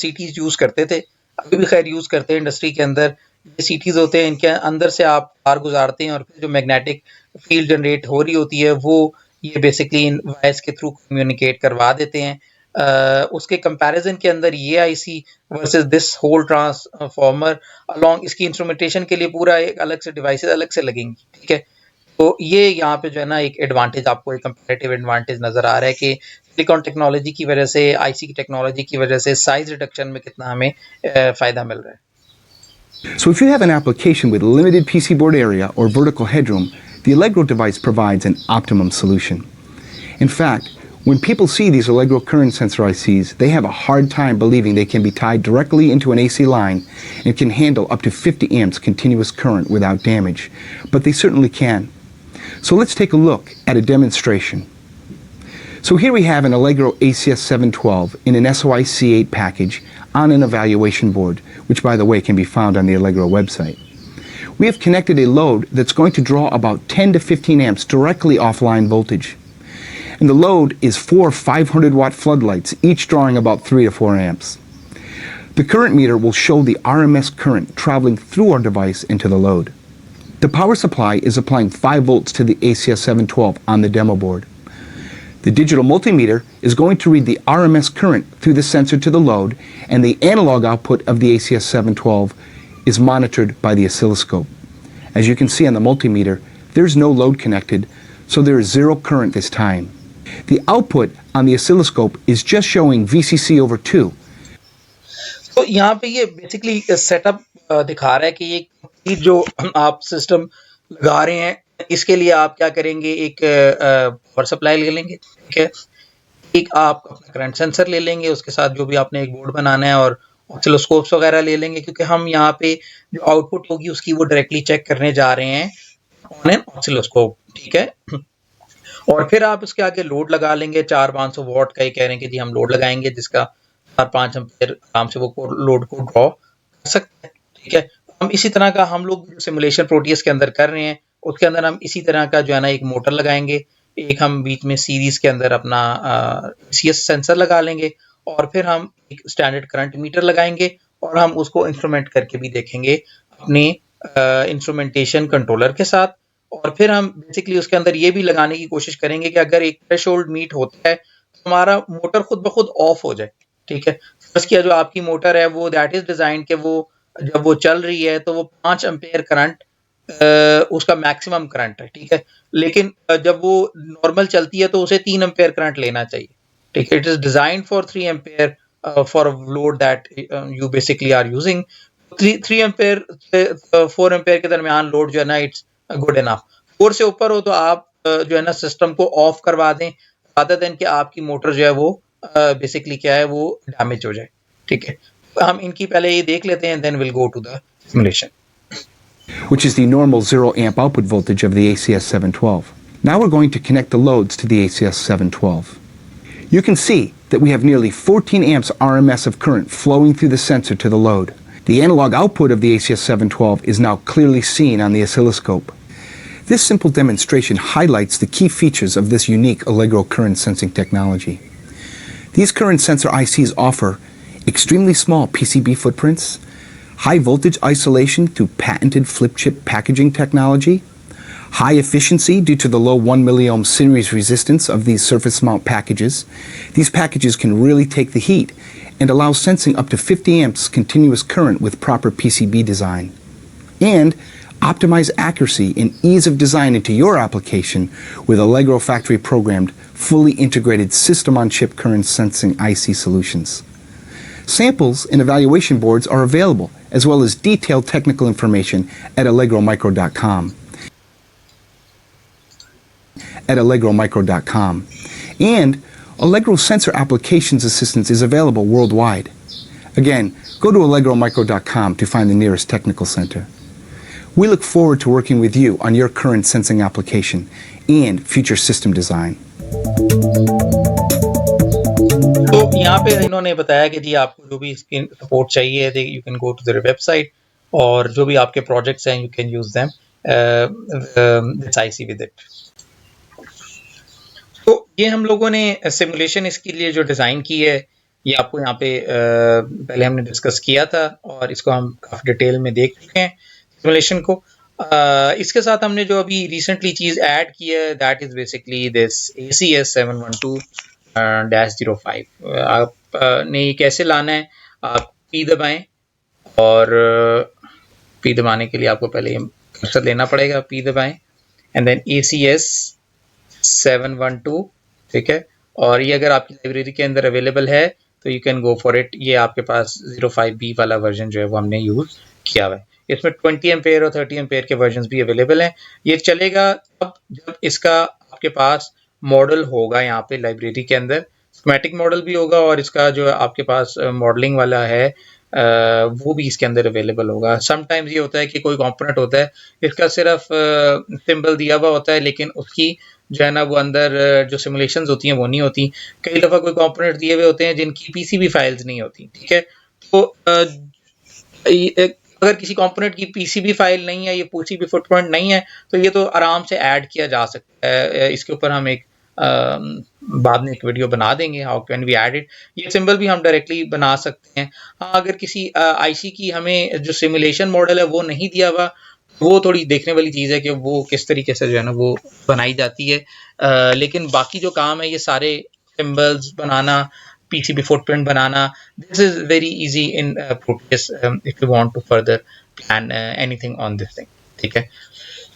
सीटीज यूज़ करते थे, अभी भी खैर यूज़ करते हैं इंडस्ट्री के अंदर। ये सीटीज होते हैं, इनके अंदर से आप तार गुजारते हैं और फिर जो मैग्नेटिक फील्ड जनरेट हो रही होती है वो ये बेसिकली इन वायर्स के थ्रू कम्युनिकेट करवा देते हैं। उसके कंपैरिजन के अंदर ये IC versus this whole transformer along इसकी इंस्ट्रूमेंटेशन के लिए पूरा एक अलग से डिवाइसेस अलग से लगेंगी, ठीक है। तो ये यहाँ पे जो है ना एक एडवांटेज आपको एक कंपैरेटिव एडवांटेज नज़र आ रहा है कि सिलिकॉन टेक्नोलॉजी की वजह से आईसी की टेक्नोलॉजी की वजह से साइज रिडक्शन में कितना हमें फ़ायदा मिल रहा है। So if you have an application with limited PC board area or vertical headroom, the Allegro device provides an optimum solution. In fact, when people see these Allegro current sensor ICs, they have a hard time believing they can be tied directly into an AC line and can handle up to 50 amps continuous current without damage, but they certainly can. So let's take a look at a demonstration. So here we have an Allegro ACS 712 in an SOIC8 package on an evaluation board, which by the way can be found on the Allegro website. We have connected a load that's going to draw about 10 to 15 amps directly offline voltage. And the load is 4 500 watt floodlights, each drawing about 3 to 4 amps. The current meter will show the RMS current traveling through our device into the load. The power supply is applying 5 volts to the ACS 712 on the demo board. The digital multimeter is going to read the RMS current through the sensor to the load, and the analog output of the ACS 712 is monitored by the oscilloscope. As you can see on the multimeter, there's no load connected, so there is zero current this time. The output on the oscilloscope is just showing VCC over 2. तो यहाँ पे ये basically setup दिखा रहा है कि ये जो आप सिस्टम लगा रहे हैं इसके लिए आप क्या करेंगे, एक पावर सप्लाई ले लेंगे, ठीक है, एक आप अपना करंट सेंसर ले लेंगे, उसके साथ जो भी आपने एक बोर्ड बनाना है और ऑसिलोस्कोप्स वगैरह ले लेंगे, क्योंकि हम यहाँ पे जो आउटपुट होगी उसकी वो डायरेक्टली चेक करने जा रहे हैं ऑन एन ऑसिलोस्कोप, ठीक है। और फिर आप उसके आगे लोड लगा लेंगे 400-500 वॉट का, ये कह रहे हैं कि जी हम लोड लगाएंगे जिसका 4-5 एम्पीयर आराम से वो लोड को ड्रॉ कर सकते हैं, ठीक है। हम इसी तरह का हम लोग सिमुलेशन प्रोटियस के अंदर कर रहे हैं, उसके अंदर हम इसी तरह का जो है ना एक मोटर लगाएंगे, एक हम बीच में सीरीज के अंदर अपना सीएस सेंसर लगा लेंगे, और फिर हम एक स्टैंडर्ड करंट मीटर लगाएंगे और हम उसको इंस्ट्रूमेंट करके भी देखेंगे अपने इंस्ट्रूमेंटेशन कंट्रोलर के साथ। और फिर हम बेसिकली उसके अंदर ये भी लगाने की कोशिश करेंगे कि अगर एक थ्रेशोल्ड मीट होता है तो हमारा मोटर खुद ब खुद ऑफ हो जाए, ठीक है। फर्स्ट किया जो आपकी मोटर है वो दैट इज डिजाइन के वो जब वो चल रही है तो वो 5 एम्पेयर करंट उसका मैक्सिमम करंट है, ठीक है, लेकिन जब वो नॉर्मल चलती है तो उसे 3 एम्पेयर करंट लेना चाहिए, ठीक है। It is design for 3 ampere for load that you basically are using. 3 ampere से 4 एम्पेयर के दरमियान लोड जो है ना इट्स गुड इनफ। 4 से ऊपर हो तो आप जो है ना सिस्टम को ऑफ करवा दें, रादर देन कि आपकी मोटर जो है वो बेसिकली क्या है वो डैमेज हो जाए, ठीक है। हम इनकी पहले ये देख लेते हैं, then will go to the simulation, which is the normal 0 amp output voltage of the ACS 712. Now we're going to connect the loads to the ACS 712. You can see that we have nearly 14 amps RMS of current flowing through the sensor to the load. The analog output of the ACS 712 is now clearly seen on the oscilloscope. This simple demonstration highlights the key features of this unique Allegro current sensing technology. These current sensor ICs offer extremely small PCB footprints, high voltage isolation through patented flip chip packaging technology, high efficiency due to the low 1 milliohm series resistance of these surface mount packages. These packages can really take the heat and allow sensing up to 50 amps continuous current with proper PCB design. And optimize accuracy and ease of design into your application with Allegro factory programmed, fully integrated system-on-chip current sensing IC solutions. Samples and evaluation boards are available, as well as detailed technical information at allegromicro.com. And Allegro Sensor Applications Assistance is available worldwide. Again, go to allegromicro.com to find the nearest technical center. We look forward to working with you on your current sensing application and future system design. तो यहाँ पे इन्होंने बताया कि जी आपको जो भी इसकी सपोर्ट चाहिए you can go to their website, और जो भी आपके प्रोजेक्ट्स हैं you can use them this IC with it. तो ये हम लोगों ने सिमुलेशन इसके लिए जो डिज़ाइन की है ये आपको यहाँ पे पहले हमने डिस्कस किया था और इसको हम काफ़ी डिटेल में देख चुके हैं सिमुलेशन को। इसके साथ हमने जो अभी रिसेंटली चीज़ ऐड की है that is basically this ACS 712-05। आपने ये कैसे लाना है, आप P दबाएं और P दबाने के लिए आपको पहले कर्सर लेना पड़ेगा, P दबाएं एंड देन ACS 712, ठीक है। और ये अगर आपकी लाइब्रेरी के अंदर अवेलेबल है तो you can go for it. ये आपके पास 05B वाला वर्जन जो है वो हमने यूज़ किया हुआ है। इसमें 20 एम्पेयर और 30 एम्पेयर के वर्जन्स भी अवेलेबल हैं। ये चलेगा तब जब इसका आपके पास मॉडल होगा, यहाँ पे लाइब्रेरी के अंदर स्कीमेटिक मॉडल भी होगा और इसका जो आपके पास मॉडलिंग वाला है वो भी इसके अंदर अवेलेबल होगा। समटाइम्स ये होता है कि कोई कंपोनेंट होता है इसका सिर्फ सिंबल दिया हुआ होता है लेकिन उसकी जो है ना वो अंदर जो सिमुलेशंस होती हैं वो नहीं होती। कई दफ़ा कोई कंपोनेंट दिए हुए होते हैं जिनकी पीसीबी फाइल्स नहीं होती, ठीक है। तो अगर किसी कंपोनेंट की पीसीबी फाइल नहीं है, ये पीसीबी फुटप्रिंट नहीं है, तो ये तो आराम से ऐड किया जा सकता है। इसके ऊपर हम एक बाद में एक वीडियो बना देंगे, how can we add it. ये सिंबल भी हम डायरेक्टली बना सकते हैं। हाँ, अगर किसी आईसी की हमें जो सिमुलेशन मॉडल है वो नहीं दिया हुआ, वो थोड़ी देखने वाली चीज़ है कि वो किस तरीके से जो है ना वो बनाई जाती है। लेकिन बाकी जो काम है ये सारे symbols banana, PCB footprint banana, this is very easy in Proteus if you want to further plan anything on this thing, ठीक है।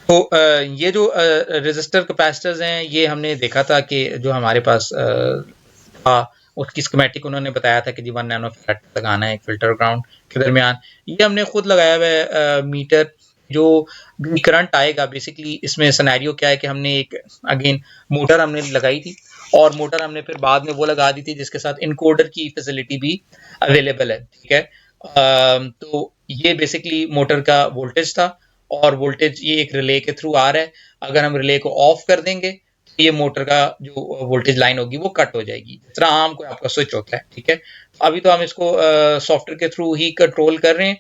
तो ये जो रेजिस्टर कैपेसिटर्स हैं ये हमने देखा था कि जो हमारे पास था उसकी स्कीमेटिक उन्होंने बताया था कि जी 1 नैनो फैराड लगाना है एक फिल्टर ग्राउंड के दरमियान। ये हमने खुद लगाया हुआ है मीटर। जो भी करंट आएगा बेसिकली इसमें सिनेरियो क्या है कि हमने एक अगेन मोटर हमने लगाई थी, और मोटर हमने फिर बाद में वो लगा दी थी जिसके साथ इनकोडर की फैसिलिटी भी अवेलेबल है, ठीक है। तो ये बेसिकली मोटर का वोल्टेज था, और वोल्टेज ये एक रिले के थ्रू आ रहा है। अगर हम रिले को ऑफ कर देंगे तो ये मोटर का जो वोल्टेज लाइन होगी वो कट हो जाएगी, जिस तरह आम कोई आपका स्विच होता है, ठीक है। अभी तो हम इसको सॉफ्टवेयर के थ्रू ही कंट्रोल कर रहे हैं,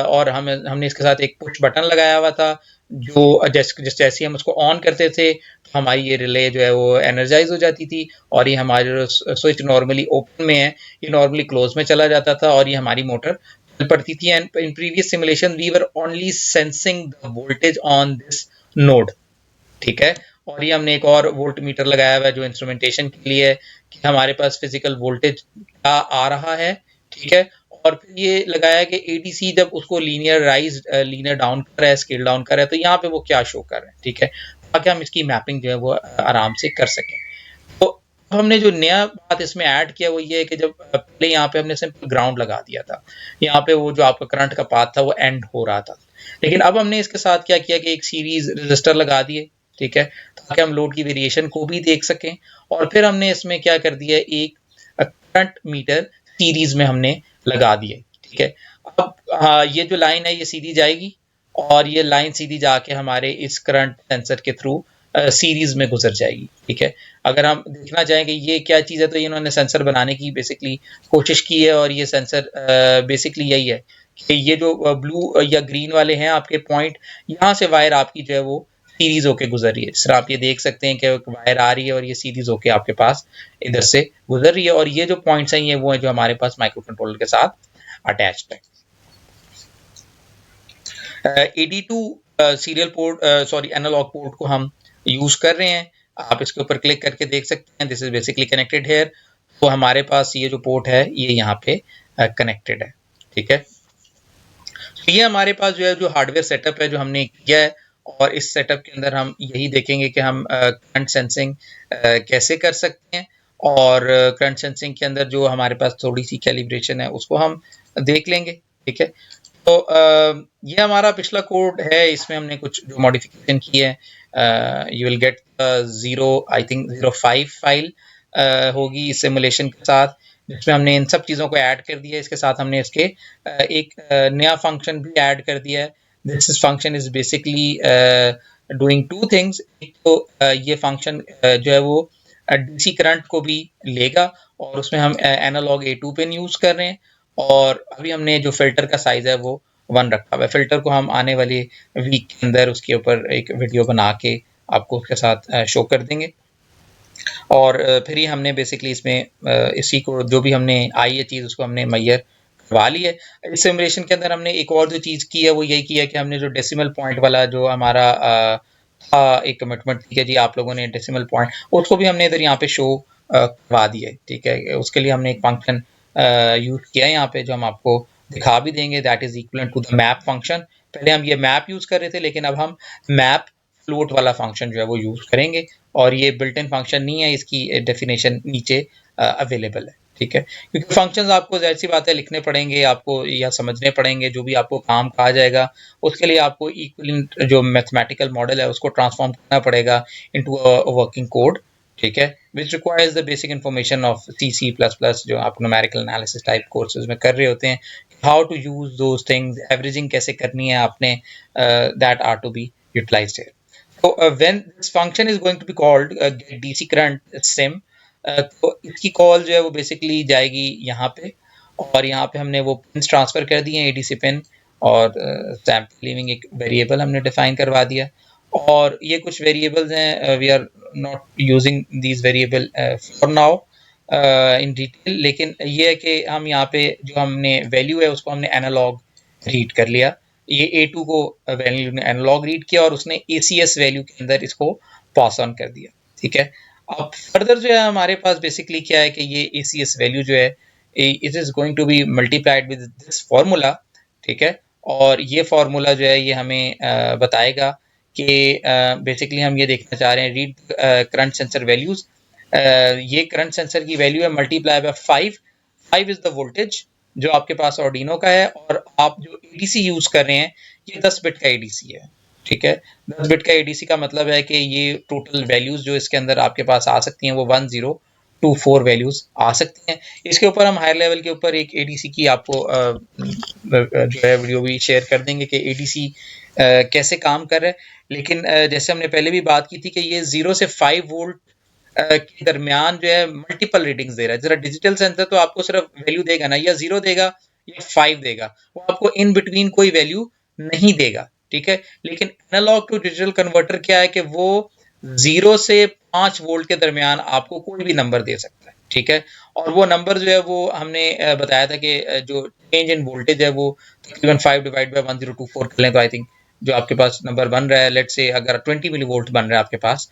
और हमने इसके साथ एक पुश बटन लगाया हुआ था, जो जैसे हम उसको ऑन करते थे तो हमारी ये रिले जो है वो एनर्जाइज हो जाती थी, और ये हमारे स्विच नॉर्मली ओपन में है, ये नॉर्मली क्लोज में चला जाता था, और ये हमारी मोटर पड़ती थी। And in previous simulation we were only sensing the voltage on this node, ठीक है। और ये हमने एक और वोल्ट मीटर लगाया हुआ है जो इंस्ट्रूमेंटेशन के लिए है कि हमारे पास फिजिकल वोल्टेज क्या आ रहा है, ठीक है। और फिर ये लगाया कि एडीसी जब उसको लीनियर डाउन कर रहा है, स्केल डाउन कर रहा है, तो यहाँ पे वो क्या शो कर रहा है, ठीक है, ताकि हम इसकी मैपिंग जो है वो आराम से कर सकें। तो हमने जो नया बात इसमें ऐड किया वो ये है कि जब पहले यहाँ पे हमने सिंपल ग्राउंड लगा दिया था, यहाँ पे वो जो आपका करंट का पाथ था वो एंड हो रहा था, लेकिन अब हमने इसके साथ क्या किया कि एक सीरीज रजिस्टर लगा दिए, ठीक है, ताकि हम लोड की वेरिएशन को भी देख सकें। और फिर हमने इसमें क्या कर दिया, एक करंट मीटर सीरीज में हमने लगा दिए, ठीक है। अब ये जो लाइन है ये सीधी जाएगी, और ये लाइन सीधी जाके हमारे इस करंट सेंसर के थ्रू सीरीज में गुजर जाएगी, ठीक है। अगर हम देखना चाहेंगे ये क्या चीज़ है, तो इन्होंने सेंसर बनाने की बेसिकली कोशिश की है, और ये सेंसर बेसिकली यही है कि ये जो ब्लू या ग्रीन वाले हैं आपके पॉइंट, यहाँ से वायर आपकी जो है वो सीरीज होके गुजर रही है। जिस तरह आप ये देख सकते हैं कि वायर आ रही है और ये सीरीज होके आपके पास इधर से गुजर रही है, और ये जो पॉइंट्स हैं ये वो हैं जो हमारे पास माइक्रो कंट्रोलर के साथ अटैच्ड है। 82 सीरियल पोर्ट एनालॉग पोर्ट को हम यूज कर रहे हैं। आप इसके ऊपर क्लिक करके देख सकते हैं, this is basically connected here. तो हमारे पास ये जो पोर्ट है ये यहाँ पे कनेक्टेड है, ठीक है। तो ये हमारे पास जो है जो हार्डवेयर सेटअप है जो हमने किया है, और इस सेटअप के अंदर हम यही देखेंगे कि हम करंट सेंसिंग कैसे कर सकते हैं, और करंट सेंसिंग के अंदर जो हमारे पास थोड़ी सी कैलिब्रेशन है उसको हम देख लेंगे, ठीक है। तो ये हमारा पिछला कोड है, इसमें हमने कुछ जो मॉडिफिकेशन की है, यू विल गेट 05 फाइल होगी इस सिमुलेशन के साथ, जिसमें हमने इन सब चीज़ों को ऐड कर दिया है। इसके साथ हमने इसके एक नया फंक्शन भी ऐड कर दिया है। This function is basically doing two things. एक तो ये फंक्शन जो है वो डीसी करंट को भी लेगा, और उसमें हम एनालॉग A2 पिन यूज़ कर रहे हैं, और अभी हमने जो फिल्टर का साइज है वो 1 रखा हुआ है। फिल्टर को हम आने वाले वीक के अंदर उसके ऊपर एक वीडियो बना के आपको उसके साथ शो कर देंगे। और फिर ही हमने बेसिकली इसमें इसी को जो भी हमने आई है चीज़ उसको हमने मैयर करवा ली है। इस सिमुलेशन के अंदर हमने एक और जो चीज़ की है वो यही की है कि हमने जो डेसिमल पॉइंट वाला जो हमारा था एक कमिटमेंट थी कि जी आप लोगों ने डेसिमल पॉइंट, उसको भी हमने इधर यहाँ पे शो करवा दिया है, ठीक है। उसके लिए हमने एक फंक्शन यूज़ किया है यहाँ पे जो हम आपको दिखा भी देंगे, that is equivalent to the map function. पहले हम ये मैप यूज़ कर रहे थे, लेकिन अब हम मैप फ्लोट वाला फंक्शन जो है वो यूज़ करेंगे, और ये बिल्ट इन फंक्शन नहीं है, इसकी डेफिनेशन नीचे अवेलेबल है, ठीक है। क्योंकि फंक्शंस आपको ज़ाहिर सी बात है लिखने पड़ेंगे आपको या समझने पड़ेंगे, जो भी आपको काम कहा जाएगा उसके लिए आपको इक्विवेलेंट जो मैथमेटिकल मॉडल है उसको ट्रांसफॉर्म करना पड़ेगा इनटू अ वर्किंग कोड, ठीक है, which requires the basic information of C++, जो आप न्यूमेरिकल एनालिसिस टाइप कोर्सेज में कर रहे होते हैं, how to use those things, averaging कैसे करनी है आपने, that are to be utilized here. तो when this function is going to be called get DC current sum, तो इसकी कॉल जो है वो बेसिकली जाएगी यहाँ पे, और यहाँ पे हमने वो पिन ट्रांसफर कर दिए एडीसी पिन, और सैम्पल लीविंग एक वेरिएबल हमने डिफाइन करवा दिया, और ये कुछ वेरिएबल्स हैं, we are not using these variable for now in detail, लेकिन ये है कि हम यहाँ पे जो हमने वैल्यू है उसको हमने एनालॉग रीड कर लिया। ये A2 को वैल्यू ने एनालॉग रीड किया और उसने ACS वैल्यू के अंदर इसको पास ऑन कर दिया। ठीक है, अब फर्दर जो है हमारे पास बेसिकली क्या है कि ये ACS वैल्यू जो है it is going to be multiplied with this formula. ठीक है, और ये फार्मूला जो है ये हमें बताएगा कि बेसिकली हम ये देखना चाह रहे हैं रीड करंट सेंसर वैल्यूज। ये करंट सेंसर की वैल्यू है multiply by 5। 5 is the voltage जो आपके पास ऑर्डिनो का है, और आप जो एडीसी यूज कर रहे हैं ये 10 बिट का एडीसी है। ठीक है, 10 बिट का एडीसी का मतलब है कि ये टोटल वैल्यूज जो इसके अंदर आपके पास आ सकती हैं वो 1024 वैल्यूज आ सकती हैं। इसके ऊपर हम हायर लेवल के ऊपर एक एडीसी की आपको जो है वीडियो भी शेयर कर देंगे कि एडीसी कैसे काम कर रहा है। लेकिन जैसे हमने पहले भी बात की थी कि ये 0 से 5 वोल्ट के दरमियान जो है मल्टीपल रीडिंग्स दे रहा है। जरा डिजिटल सेंसर तो आपको सिर्फ वैल्यू देगा ना, या 0 देगा या 5 देगा, वो आपको इन बिटवीन कोई वैल्यू नहीं देगा। ठीक है, लेकिन एनालॉग टू डिजिटल कन्वर्टर क्या है कि वो 0 से 5 वोल्ट के दरमियान आपको कोई भी नंबर दे सकता है। ठीक है, और वो नंबर जो है वो हमने बताया था कि जो चेंज इन वोल्टेज है वो तकरीबन 5 डिवाइड बाय 1024 कर लें तो आई थिंक जो आपके पास नंबर बन रहा है, लेट्स से अगर 20 मिली वोल्ट बन रहा है आपके पास,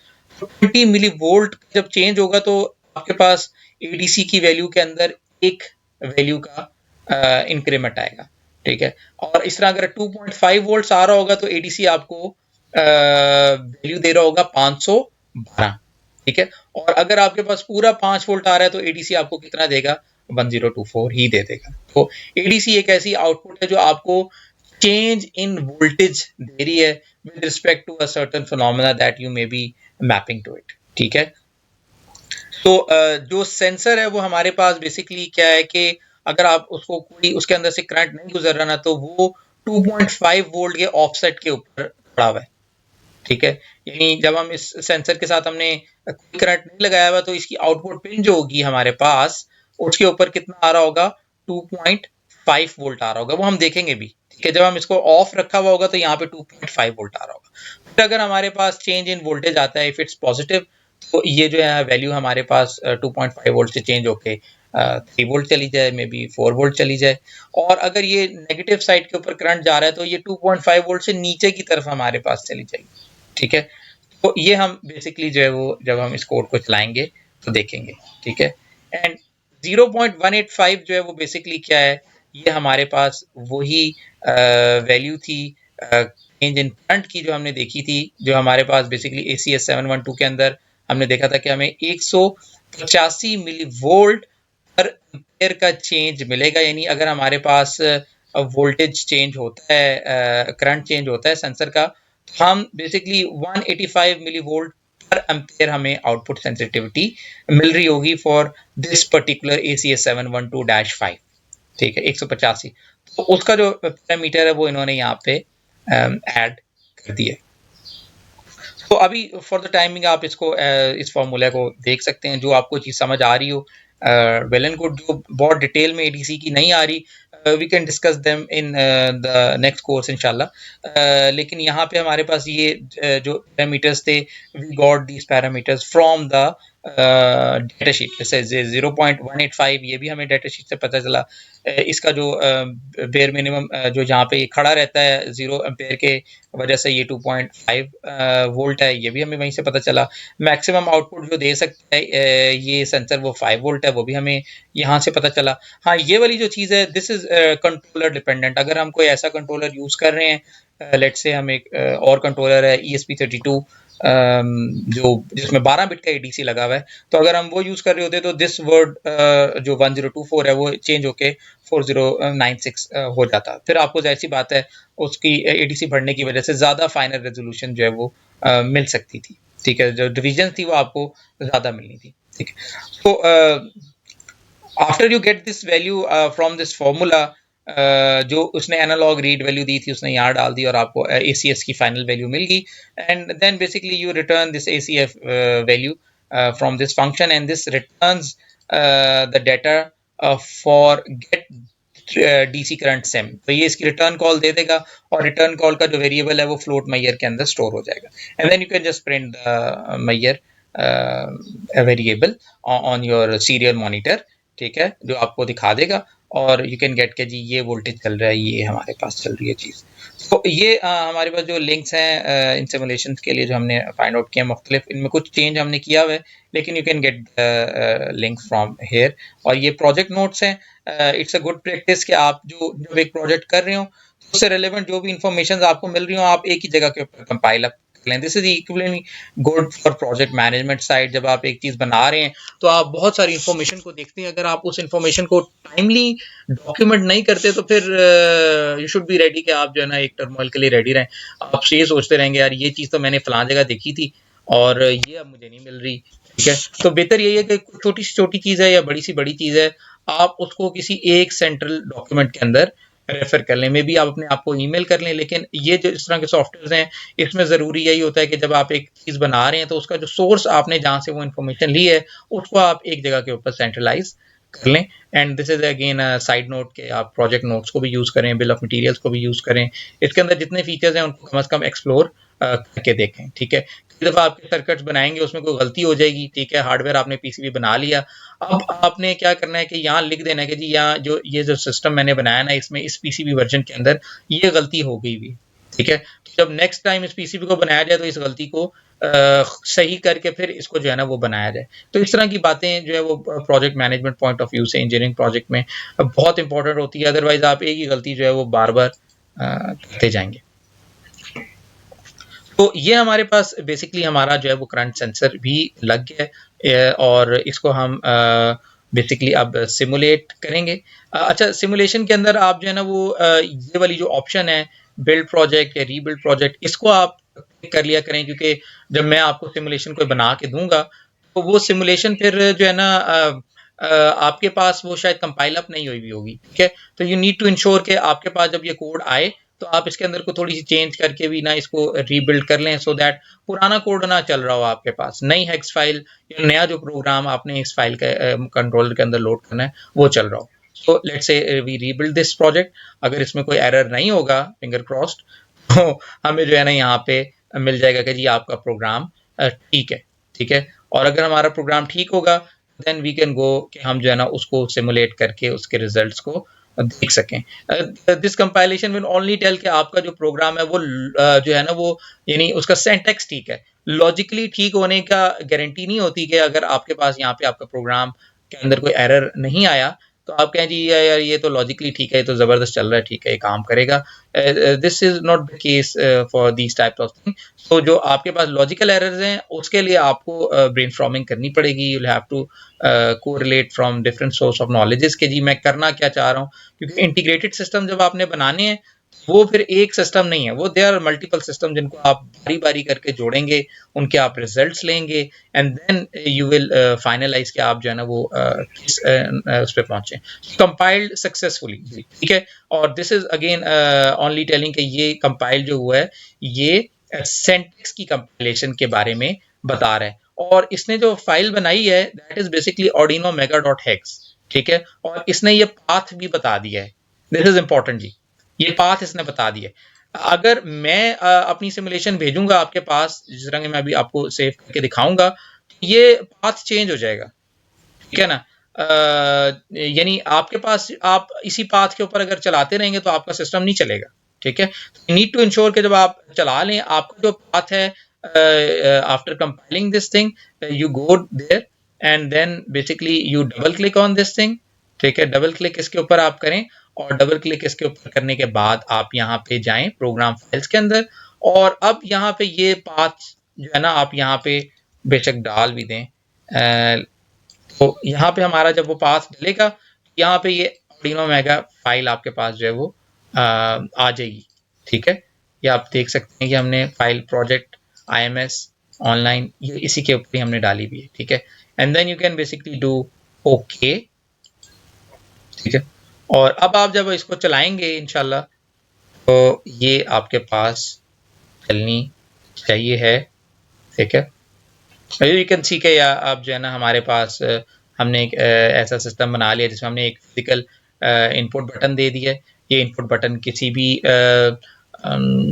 20 मिली वोल्ट जब चेंज होगा तो आपके पास एडीसी की वैल्यू के अंदर एक वैल्यू का इंक्रीमेंट आएगा। ठीक है, और इस तरह अगर 2.5 वोल्ट आ रहा होगा तो एडीसी आपको वैल्यू दे रहा होगा 512। ठीक है, और अगर आपके पास पूरा 5 वोल्ट आ रहा है तो एडीसी आपको कितना देगा, 1024 ही दे देगा। तो एडीसी एक ऐसी आउटपुट है जो आपको change in voltage दे रही है with respect to a certain phenomena that you may be mapping to it। ठीक है, तो जो सेंसर है वो हमारे पास बेसिकली क्या है कि अगर आप उसको कोई उसके अंदर से करंट नहीं गुजर रहा ना तो वो 2.5 वोल्ट के ऑफसेट के ऊपर खड़ा हुआ है। ठीक है, यानी जब हम इस सेंसर के साथ हमने कोई करंट नहीं लगाया हुआ तो इसकी आउटपुट पिन जो होगी हमारे पास उसके ऊपर कितना आ रहा होगा, 2.5 वोल्ट आ रहा होगा, वो हम देखेंगे भी। ठीक है, जब हम इसको ऑफ रखा हुआ होगा तो यहाँ पे 2.5 वोल्ट आ रहा होगा। फिर अगर हमारे पास चेंज इन वोल्टेज आता है इफ इट्स पॉजिटिव, तो ये जो है वैल्यू हमारे पास 2.5 वोल्ट से चेंज होके 3 वोल्ट चली जाए, मे बी 4 वोल्ट चली जाए। और अगर ये नेगेटिव साइड के ऊपर करंट जा रहा है तो ये 2.5 वोल्ट से नीचे की तरफ हमारे पास चली जाएगी। ठीक है, तो ये हम बेसिकली जो है वो जब हम इस कोड को चलाएंगे तो देखेंगे। ठीक है, एंड 0.185 जो है वो बेसिकली क्या है, ये हमारे पास वही वैल्यू थी चेंज इन करंट की जो हमने देखी थी, जो हमारे पास बेसिकली ACS 712 के अंदर हमने देखा था कि हमें 185 मिली वोल्ट पर एम्पेयर का चेंज मिलेगा। यानी अगर हमारे पास वोल्टेज चेंज होता है, करंट चेंज होता है सेंसर का, तो हम basically 185 millivolt per ampere हमें आउटपुट सेंसिटिविटी मिल रही होगी फॉर दिस पर्टिकुलर ACS 712-5। ठीक है, 185, तो उसका जो पैरामीटर है वो इन्होंने यहाँ पे ऐड कर दिया। तो अभी फॉर द टाइमिंग आप इसको इस फॉर्मूला को देख सकते हैं, जो आपको चीज़ समझ आ रही हो वेल एंड गुड, जो बहुत डिटेल में एडीसी की नहीं आ रही we can discuss them in the next course इंशाल्लाह। लेकिन यहाँ पे हमारे पास ये जो पैरामीटर्स थे we got these parameters from the data sheet. जैसे 0.185 ये भी हमें डेटा शीट से पता चला। इसका जो बेयर मिनिमम जो जहाँ पे ये खड़ा रहता है 0 एम्पेयर के वजह से ये 2.5 वोल्ट है, ये भी हमें वहीं से पता चला। मैक्सिमम आउटपुट जो दे सकता है ये सेंसर वो 5 वोल्ट है, वो भी हमें यहाँ से पता चला। हाँ, ये वाली जो चीज़ है दिस इज कंट्रोलर डिपेंडेंट। अगर हम कोई ऐसा कंट्रोलर यूज कर रहे हैं, लेट्स से हम एक और कंट्रोलर है ESP32 जो जिसमें 12 बिट का ADC लगा हुआ है, तो अगर हम वो यूज कर रहे होते तो दिस वर्ड जो 1024 है वो चेंज होके 4096 हो जाता। फिर आपको जाहिर सी बात है उसकी ADC बढ़ने की वजह से ज्यादा फाइनल रेजोल्यूशन जो है वो मिल सकती थी। ठीक है, जो डिवीजन थी वो आपको ज्यादा मिलनी थी। ठीक है, तो after you get this value from this formula, जो उसने एनालॉग रीड वैल्यू दी थी उसने यहाँ डाल दी और आपको ACS की फाइनल वैल्यू मिल गई, and then basically you return this ACF value from this function, and this returns the data for get DC current sum. तो ये इसकी रिटर्न कॉल दे देगा और रिटर्न कॉल का जो वेरिएबल है वो फ्लोट मैयर के अंदर स्टोर हो जाएगा, and then you can just print the mayor variable on your serial monitor, ठीक है, जो आपको दिखा देगा और यू कैन गेट के जी ये वोल्टेज चल रहा है, ये हमारे पास चल रही है चीज़। तो ये हमारे पास जो लिंक्स हैं इन सिमुलेशन के लिए जो हमने फाइंड आउट किया मुख्तलिफ, इनमें कुछ चेंज हमने किया हुआ है, लेकिन you can get link from here. और ये प्रोजेक्ट नोट्स हैं, इट्स अ गुड प्रैक्टिस कि आप जब एक प्रोजेक्ट कर रहे हो तो उससे रिलेवेंट जो भी इंफॉर्मेशन आपको मिल रही हो आप एक ही जगह के ऊपर कंपाइल अप कर लें। This is equally good for project management side. जब आप एक चीज़ बना रहे हैं तो आप बहुत सारी इंफॉर्मेशन को देखते हैं, अगर आप उस इंफॉर्मेशन को टाइमली डॉक्यूमेंट नहीं करते तो फिर यू शुड बी रेडी कि आप जो है ना एक टर्मोइल के लिए रेडी रहें। आप ये सोचते रहेंगे यार ये चीज़ तो मैंने फलां जगह देखी थी और ये अब मुझे नहीं मिल रही, ठीक है। तो बेहतर यही है कि छोटी सी छोटी चीज़ है या बड़ी सी बड़ी चीज़ है, आप उसको किसी एक सेंट्रल डॉक्यूमेंट के अंदर रेफर कर लें। मे बी आप अपने आप को ईमेल कर लें, लेकिन ये जो इस तरह के सॉफ्टवेयर हैं इसमें ज़रूरी यही होता है कि जब आप एक चीज़ बना रहे हैं तो उसका जो सोर्स आपने जहाँ से वो इन्फॉर्मेशन ली है उसको आप एक जगह के ऊपर सेंट्रलाइज कर लें। And this is again side note के आप प्रोजेक्ट नोट्स को भी यूज़ करें, बिल ऑफ मटेरियल्स को भी यूज़ करें, इसके अंदर जितने फीचर्स हैं उनको कम से कम एक्सप्लोर करके देखें, ठीक है। कई दफ़ा आपके सर्किट्स बनाएंगे उसमें कोई गलती हो जाएगी, ठीक है, हार्डवेयर आपने पीसीबी बना लिया, अब आपने क्या करना है कि यहाँ लिख देना है कि जी यहाँ जो सिस्टम मैंने बनाया ना इसमें इस पीसीबी वर्जन के अंदर ये गलती हो गई भी, ठीक है। तो जब नेक्स्ट टाइम इस पीसीबी को बनाया जाए तो इस गलती को सही करके फिर इसको जो है ना वो बनाया जाए। तो इस तरह की बातें जो है वो project management point of view से इंजीनियरिंग प्रोजेक्ट में बहुत इंपॉर्टेंट होती है, अदरवाइज आप एक ही गलती जो है वो बार बार करते जाएंगे। तो ये हमारे पास बेसिकली हमारा जो है वो करंट सेंसर भी लग गया है और इसको हम बेसिकली अब सिमुलेट करेंगे। अच्छा, सिमुलेशन के अंदर आप जो है ना वो ये वाली जो ऑप्शन है बिल्ड प्रोजेक्ट या रीबिल्ड प्रोजेक्ट, इसको आप क्लिक कर लिया करें, क्योंकि जब मैं आपको सिमुलेशन कोई बना के दूंगा तो वो सिमुलेशन फिर जो है ना आपके पास वो शायद कंपाइल अप नहीं हुई भी होगी, ठीक है। तो यू नीड टू इंश्योर कि आपके पास जब ये कोड आए तो आप इसके अंदर को थोड़ी सी चेंज करके भी ना इसको रीबिल्ड कर लें, सो दैट पुराना कोड ना चल रहा हो आपके पास, नई हेक्स फाइल या नया जो प्रोग्राम आपने इस फाइल के कंट्रोलर के अंदर लोड करना है वो चल रहा हो। So let's say we rebuild this project, अगर इसमें कोई एरर नहीं होगा, फिंगर क्रॉस्ड, तो हमें जो है ना यहाँ पे मिल जाएगा कि जी आपका प्रोग्राम ठीक है, ठीक है। और अगर हमारा प्रोग्राम ठीक होगा देन वी कैन गो कि हम जो है ना उसको सिमुलेट करके उसके रिजल्ट्स को देख सकें। This compilation will only tell कि आपका जो प्रोग्राम है वो जो है ना वो यानी उसका सिंटैक्स ठीक है, लॉजिकली ठीक होने का गारंटी नहीं होती कि अगर आपके पास यहाँ पे आपका प्रोग्राम के अंदर कोई एरर नहीं आया तो आप कहें जी यार ये तो लॉजिकली ठीक है, ये तो ज़बरदस्त चल रहा है, ठीक है, ये काम करेगा। This is not the case for these type of thing. तो जो आपके पास लॉजिकल एरर्स हैं उसके लिए आपको ब्रेनस्टॉर्मिंग करनी पड़ेगी, you have to correlate from different source of knowledges कि जी मैं करना क्या चाह रहा हूँ, क्योंकि इंटीग्रेटेड सिस्टम जब आपने बनाने हैं वो फिर एक सिस्टम नहीं है, वो देयर आर मल्टीपल सिस्टम जिनको आप बारी बारी करके जोड़ेंगे, उनके आप रिजल्ट्स लेंगे and then you will finalise कि आप जो है ना वो किस उस पर पहुंचे। कंपाइल्ड सक्सेसफुली, ठीक है। और this is again only telling कि ये कंपाइल जो हुआ है ये सिंटैक्स की कंपाइलेशन के बारे में बता रहा है, और इसने जो फाइल बनाई है that is basically Arduino mega dot hex, ठीक है। और इसने ये पाथ भी बता दिया है, दिस इज इंपॉर्टेंट जी, ये पाथ इसने बता दिया। अगर मैं अपनी सिमुलेशन भेजूंगा आपके पास, जिस तरह मैं अभी आपको सेव करके दिखाऊंगा, ये पाथ चेंज हो जाएगा, ठीक है ना। यानी आपके पास आप इसी पाथ के ऊपर अगर चलाते रहेंगे तो आपका सिस्टम नहीं चलेगा, ठीक है। नीड टू इंश्योर कि जब आप चला लें आपका जो पाथ है after compiling this thing you go there and then basically you double click on this thing, ठीक है। डबल क्लिक इसके ऊपर आप करें और डबल क्लिक इसके ऊपर करने के बाद आप यहाँ पे जाएं प्रोग्राम फाइल्स के अंदर, और अब यहाँ पे ये पाथ जो है ना आप यहाँ पे बेशक डाल भी दें, तो यहाँ पे हमारा जब वो पाथ डलेगा यहाँ पे ये आर्डिनो मेगा फाइल आपके पास जो है वो आ जाएगी, ठीक है। ये आप देख सकते हैं कि हमने फाइल प्रोजेक्ट IMS ऑनलाइन ये इसी के ऊपर ही हमने डाली भी है, ठीक है। And then you can basically do okay, ठीक है। और अब आप जब इसको चलाएंगे इंशाल्लाह तो ये आपके पास चलनी चाहिए है, ठीक है। यू कैन सी के या आप जो है ना हमारे पास हमने एक ऐसा सिस्टम बना लिया जिसमें हमने एक फिजिकल इनपुट बटन दे दिया है। ये इनपुट बटन किसी भी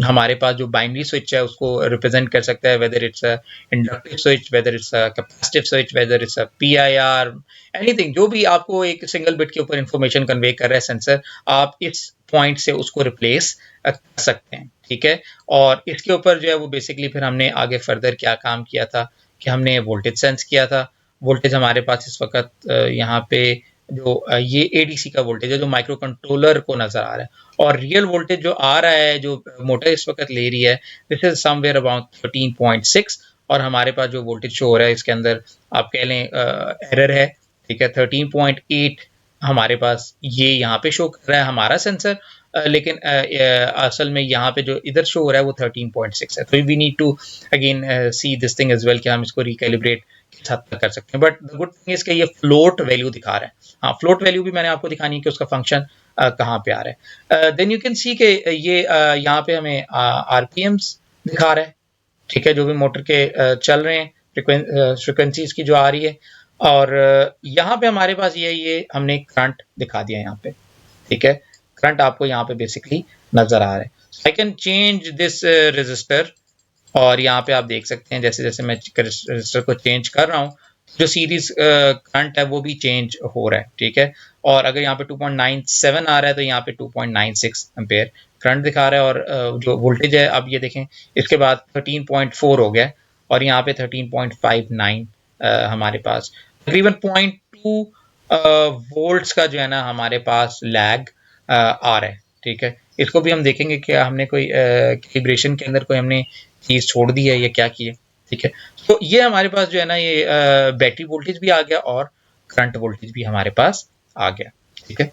हमारे पास जो बाइनरी स्विच है उसको रिप्रेजेंट कर सकता है, whether it's a inductive switch, whether it's a capacitive switch, whether it's a PIR, anything जो भी आपको एक सिंगल बिट के ऊपर इंफॉर्मेशन कन्वे कर रहा है सेंसर, आप इस पॉइंट से उसको रिप्लेस कर सकते हैं, ठीक है। और इसके ऊपर जो है वो बेसिकली फिर हमने आगे फर्दर क्या काम किया था कि हमने वोल्टेज सेंस किया था। वोल्टेज हमारे पास इस वक्त यहाँ पे जो ये एडीसी का वोल्टेज है जो माइक्रो कंट्रोलर को नजर आ रहा है, और रियल वोल्टेज जो आ रहा है जो मोटर इस वक्त ले रही है दिस इज समवेयर अबाउट 13.6, और हमारे पास जो वोल्टेज शो हो रहा है इसके अंदर आप कह लें एरर है, ठीक है। 13.8 हमारे पास ये यहाँ पे शो कर रहा है हमारा सेंसर, लेकिन असल में यहाँ पे जो इधर शो हो रहा है वो 13.6 है। तो we need to again see this thing as well कि हम इसको रिकैलिब्रेट किस हद तक कर सकते हैं। But the good thing is कि ये फ्लोट वैल्यू दिखा रहा है। हाँ, फ्लोट वैल्यू भी मैंने आपको दिखानी है कि उसका फंक्शन कहाँ पे आ रहा है। देन यू कैन सी के ये यहाँ पे हमें आरपीएम्स दिखा रहा है, ठीक है, जो भी मोटर के चल रहे हैं, फ्रिक्वेंसीज की जो आ रही है। और यहाँ पे हमारे पास ये हमने करंट दिखा दिया यहाँ पे, ठीक है। करंट आपको यहाँ पे बेसिकली नजर आ रहा है। I can change this register, और यहाँ पे आप देख सकते हैं जैसे जैसे मैं रजिस्टर को चेंज कर रहा हूँ जो सीरीज करंट है वो भी चेंज हो रहा है, ठीक है। और अगर यहाँ पे 2.97 आ रहा है तो यहाँ पे 2.96 एम्पेयर करंट दिखा रहा है, और जो वोल्टेज है अब ये देखें इसके बाद 13.4 हो गया, और यहाँ पे 13.59 हमारे पास तकरीबन 0.2 वोल्ट्स का जो है ना हमारे पास लैग आ रहा है, ठीक है। इसको भी हम देखेंगे कि हमने कोई कैलिब्रेशन के अंदर कोई हमने चीज छोड़ दी है या क्या की है, ठीक है। तो ये हमारे पास जो है ना ये बैटरी वोल्टेज भी आ गया और करंट वोल्टेज भी हमारे पास आ गया, ठीक है।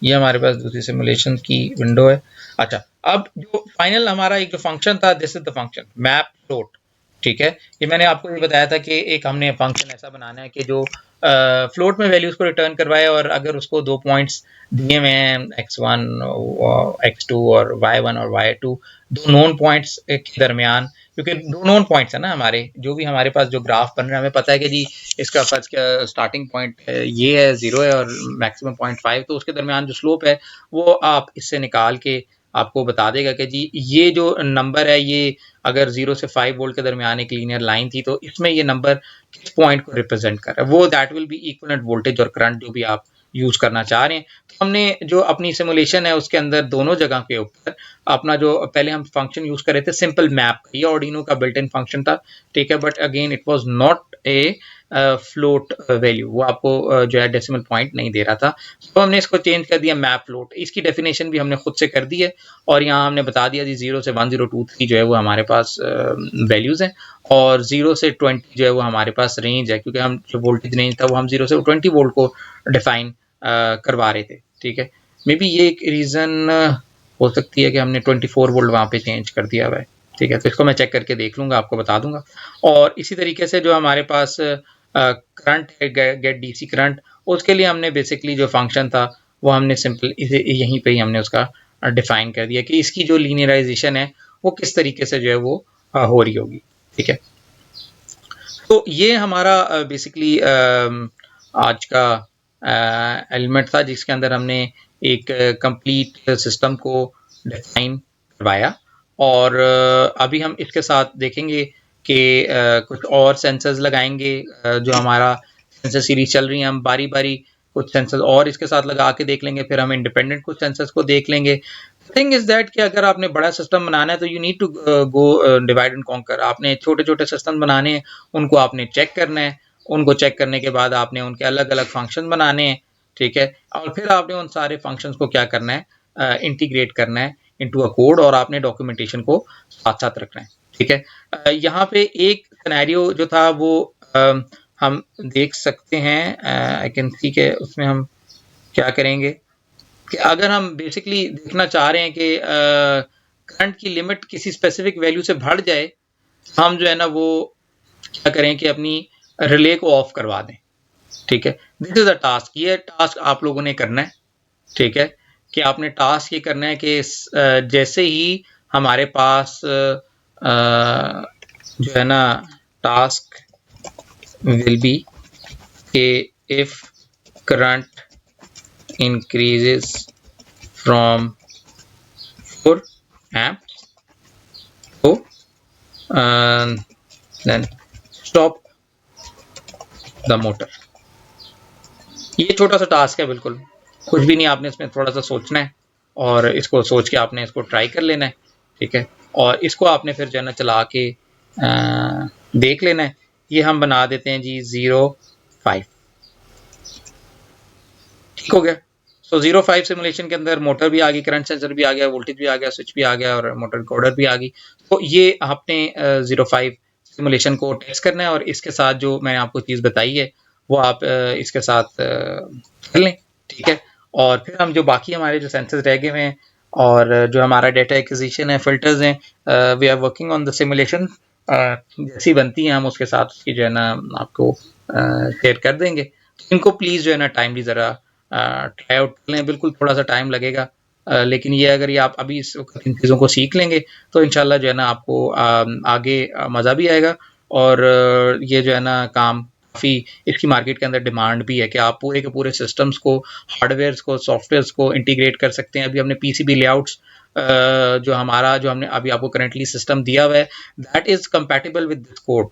ये हमारे पास दूसरी सिमुलेशन की विंडो है। अच्छा, अब जो फाइनल हमारा एक जो फंक्शन था, this is the function map float, ठीक है। ये मैंने आपको ये बताया था कि एक हमने फंक्शन ऐसा बनाना है कि जो फ्लोट में वैल्यूज को रिटर्न करवाए, और अगर उसको दो पॉइंट्स दिए हुए हैं x1 x2 और y1 और y2, दो नोन पॉइंट्स के दरमियान, क्योंकि दो नोन पॉइंट्स है ना हमारे, जो भी हमारे पास जो ग्राफ बन रहा है हमें पता है कि जी इसका फर्स्ट का स्टार्टिंग पॉइंट ये है 0 है और मैक्सिमम 0.5, तो उसके दरमियान जो स्लोप है वो आप इससे निकाल के आपको बता देगा कि जी ये जो नंबर है ये अगर 0 से 5 वोल्ट के दरमियान एक लीनियर लाइन थी तो इसमें ये नंबर किस पॉइंट को रिप्रेजेंट कर रहा है, वो that will B equivalent voltage और करंट जो भी आप यूज करना चाह रहे हैं। तो हमने जो अपनी सिमुलेशन है उसके अंदर दोनों जगह के ऊपर अपना जो पहले हम फंक्शन यूज कर रहे थे सिंपल मैप, ये ऑर्डिनो का बिल्ट इन फंक्शन था, ठीक है। But again it was not a float value, वो आपको जो है डेसिमल पॉइंट नहीं दे रहा था, तो हमने इसको चेंज कर दिया मैप फ्लोट। इसकी डेफिनेशन भी हमने खुद से कर दी है, और यहाँ हमने बता दिया जी 0 से 1023 जो है वो हमारे पास वैल्यूज हैं, और 0 से 20 जो है वो हमारे पास रेंज है, क्योंकि हम जो वोल्टेज रेंज था वो हम 0 से 20 वोल्ट को डिफाइन करवा रहे थे, ठीक है। मे बी ये एक रीज़न हो सकती है कि हमने 24 वोल्ट वहाँ पे चेंज कर दिया हुआ है, ठीक है। तो इसको मैं चेक करके देख लूँगा, आपको बता दूंगा। और इसी तरीके से जो हमारे पास करंट है गेट डीसी करंट, उसके लिए हमने बेसिकली जो फंक्शन था वो हमने सिंपल इसे यहीं पे ही हमने उसका डिफाइन कर दिया कि इसकी जो लीनियराइजेशन है वो किस तरीके से जो है वो हो रही होगी, ठीक है। तो ये हमारा बेसिकली आज का एलिमेंट था जिसके अंदर हमने एक कंप्लीट सिस्टम को डिफाइन करवाया, और अभी हम इसके साथ देखेंगे कि कुछ और सेंसर्स लगाएंगे, जो हमारा सेंसर सीरीज चल रही है हम बारी बारी कुछ सेंसर्स और इसके साथ लगा के देख लेंगे, फिर हम इंडिपेंडेंट कुछ सेंसर्स को देख लेंगे। थिंग इज दैट कि अगर आपने बड़ा सिस्टम बनाना है तो you need to go divide and conquer. आपने छोटे छोटे सिस्टम बनाने हैं, उनको आपने चेक करना है, उनको चेक करने के बाद आपने उनके अलग अलग फंक्शन बनाने हैं, ठीक है। और फिर आपने उन सारे फंक्शंस को क्या करना है, इंटीग्रेट करना है इनटू अ कोड, और आपने डॉक्यूमेंटेशन को साथ साथ रखना है, ठीक है। यहाँ पे एक सिनेरियो जो था वो हम देख सकते हैं, आई कैन सी के उसमें हम क्या करेंगे कि अगर हम बेसिकली देखना चाह रहे हैं कि करंट की लिमिट किसी स्पेसिफिक वैल्यू से बढ़ जाए, हम जो है ना वो क्या करें कि अपनी रिले को ऑफ करवा दें, ठीक है, दिस इज अ टास्क, ये टास्क आप लोगों ने करना है। ठीक है, कि आपने टास्क ये करना है कि जैसे ही हमारे पास जो है ना टास्क विल बी के if current increases from 4 amps to then stop the motor। ये छोटा सा टास्क है, बिल्कुल कुछ भी नहीं, आपने इसमें थोड़ा सा सोचना है और इसको सोच के आपने इसको ट्राई कर लेना है। ठीक है, और इसको आपने फिर जो है ना चला के देख लेना है। ये हम बना देते हैं जी 0.5। ठीक हो गया। सो 0.5 सिमुलेशन के अंदर मोटर भी आ गई, करंट सेंसर भी आ गया, वोल्टेज भी आ गया, स्विच भी आ गया और मोटर रिकॉर्डर भी आ गई। तो ये आपने 0.5 सिमुलेशन को टेस्ट करना है और इसके साथ जो मैंने आपको चीज़ बताई है वो आप इसके साथ कर लें। ठीक है, और फिर हम जो बाकी हमारे जो सेंसर्स रह गए हैं और जो हमारा डेटा एक्विजिशन है, फिल्टर्स हैं, we are working on the simulation. जैसी बनती हैं हम उसके साथ उसकी जो है ना आपको शेयर कर देंगे। इनको प्लीज़ जो है ना टाइमली ज़रा ट्राई आउट कर लें। बिल्कुल थोड़ा सा टाइम लगेगा, लेकिन ये अगर ये आप अभी इस वक्त इन चीज़ों को सीख लेंगे तो इंशाल्लाह जो है ना आपको आगे मज़ा भी आएगा और ये जो है ना काम काफ़ी इसकी मार्केट के अंदर डिमांड भी है कि आप पूरे के पूरे सिस्टम्स को, हार्डवेयर्स को, सॉफ्टवेयर्स को इंटीग्रेट कर सकते हैं। अभी हमने पीसीबी लेआउट्स जो हमने अभी आपको करेंटली सिस्टम दिया हुआ है that is compatible with this code.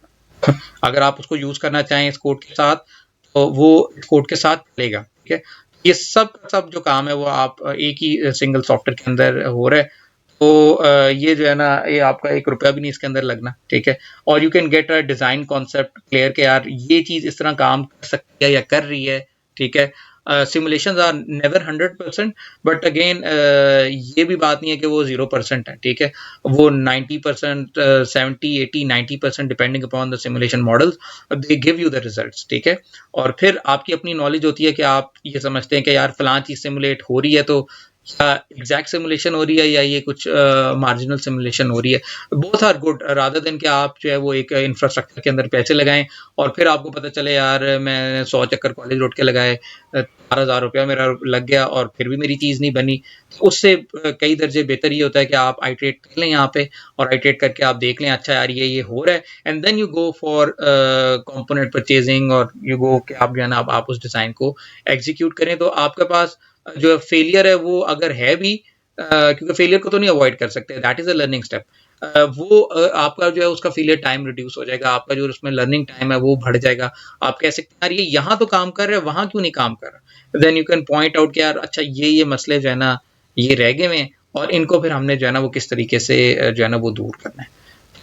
अगर आप उसको यूज़ करना चाहें इस कोड के साथ तो वो इस कोड के साथ चलेगा। ठीक है, ये सब जो काम है वो आप एक ही सिंगल सॉफ्टवेयर के अंदर हो रहा है। तो ये जो है ना ये आपका 1 रुपया भी नहीं इसके अंदर लगना। ठीक है, और you can get a design concept clear के यार ये चीज़ इस तरह काम कर सकती है या कर रही है। ठीक है, simulations are never 100%, but again ये भी बात नहीं है कि वो 0% है। ठीक है, वो 90%, 70, 80, 90% depending upon the simulation models they give you the results. ठीक है, और फिर आपकी अपनी नॉलेज होती है कि आप ये समझते हैं कि यार फलां चीज़ सिमुलेट हो रही है तो या एग्जैक्ट सिमुलेशन हो रही है या ये कुछ मार्जिनल सिमुलेशन हो रही है। Both are good rather than कि आप जो है वो एक इंफ्रास्ट्रक्चर के अंदर पैसे लगाएं और फिर आपको पता चले यार मैं 100 चक्कर कॉलेज रोड के लगाए, 4,000 रुपया मेरा लग गया और फिर भी मेरी चीज़ नहीं बनी। तो उससे कई दर्जे बेहतर ये होता है कि आप आइट्रेट कर लें यहाँ पे और आइट्रेट करके आप देख लें अच्छा यार ये हो रहा है, and then you go for component purchasing और यू गो कि आप जो है ना आप उस डिज़ाइन को एग्जीक्यूट करें। तो आपके पास जो फेलियर है वो अगर है भी, क्योंकि फेलियर को तो नहीं अवॉइड कर सकते, that is a learning step, वो आपका जो है उसका फेलियर टाइम रिड्यूस हो जाएगा, आपका जो उसमें लर्निंग टाइम है वो बढ़ जाएगा। आप कह सकते हैं यार ये यहाँ तो काम कर रहा है वहाँ क्यों नहीं काम कर रहा, then you can point out कि यार अच्छा ये मसले जो है ना ये रह गए हैं और इनको फिर हमने जो है ना वो किस तरीके से जो है ना वो दूर करना है।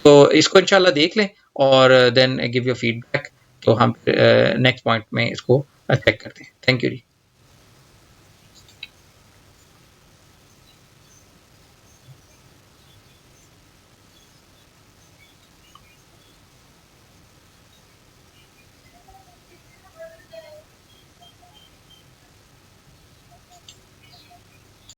तो इसको इंशाल्लाह देख लें और देन गिव योर फीडबैक, तो हम नेक्स्ट पॉइंट में इसको चेक करते हैं। Thank you ji.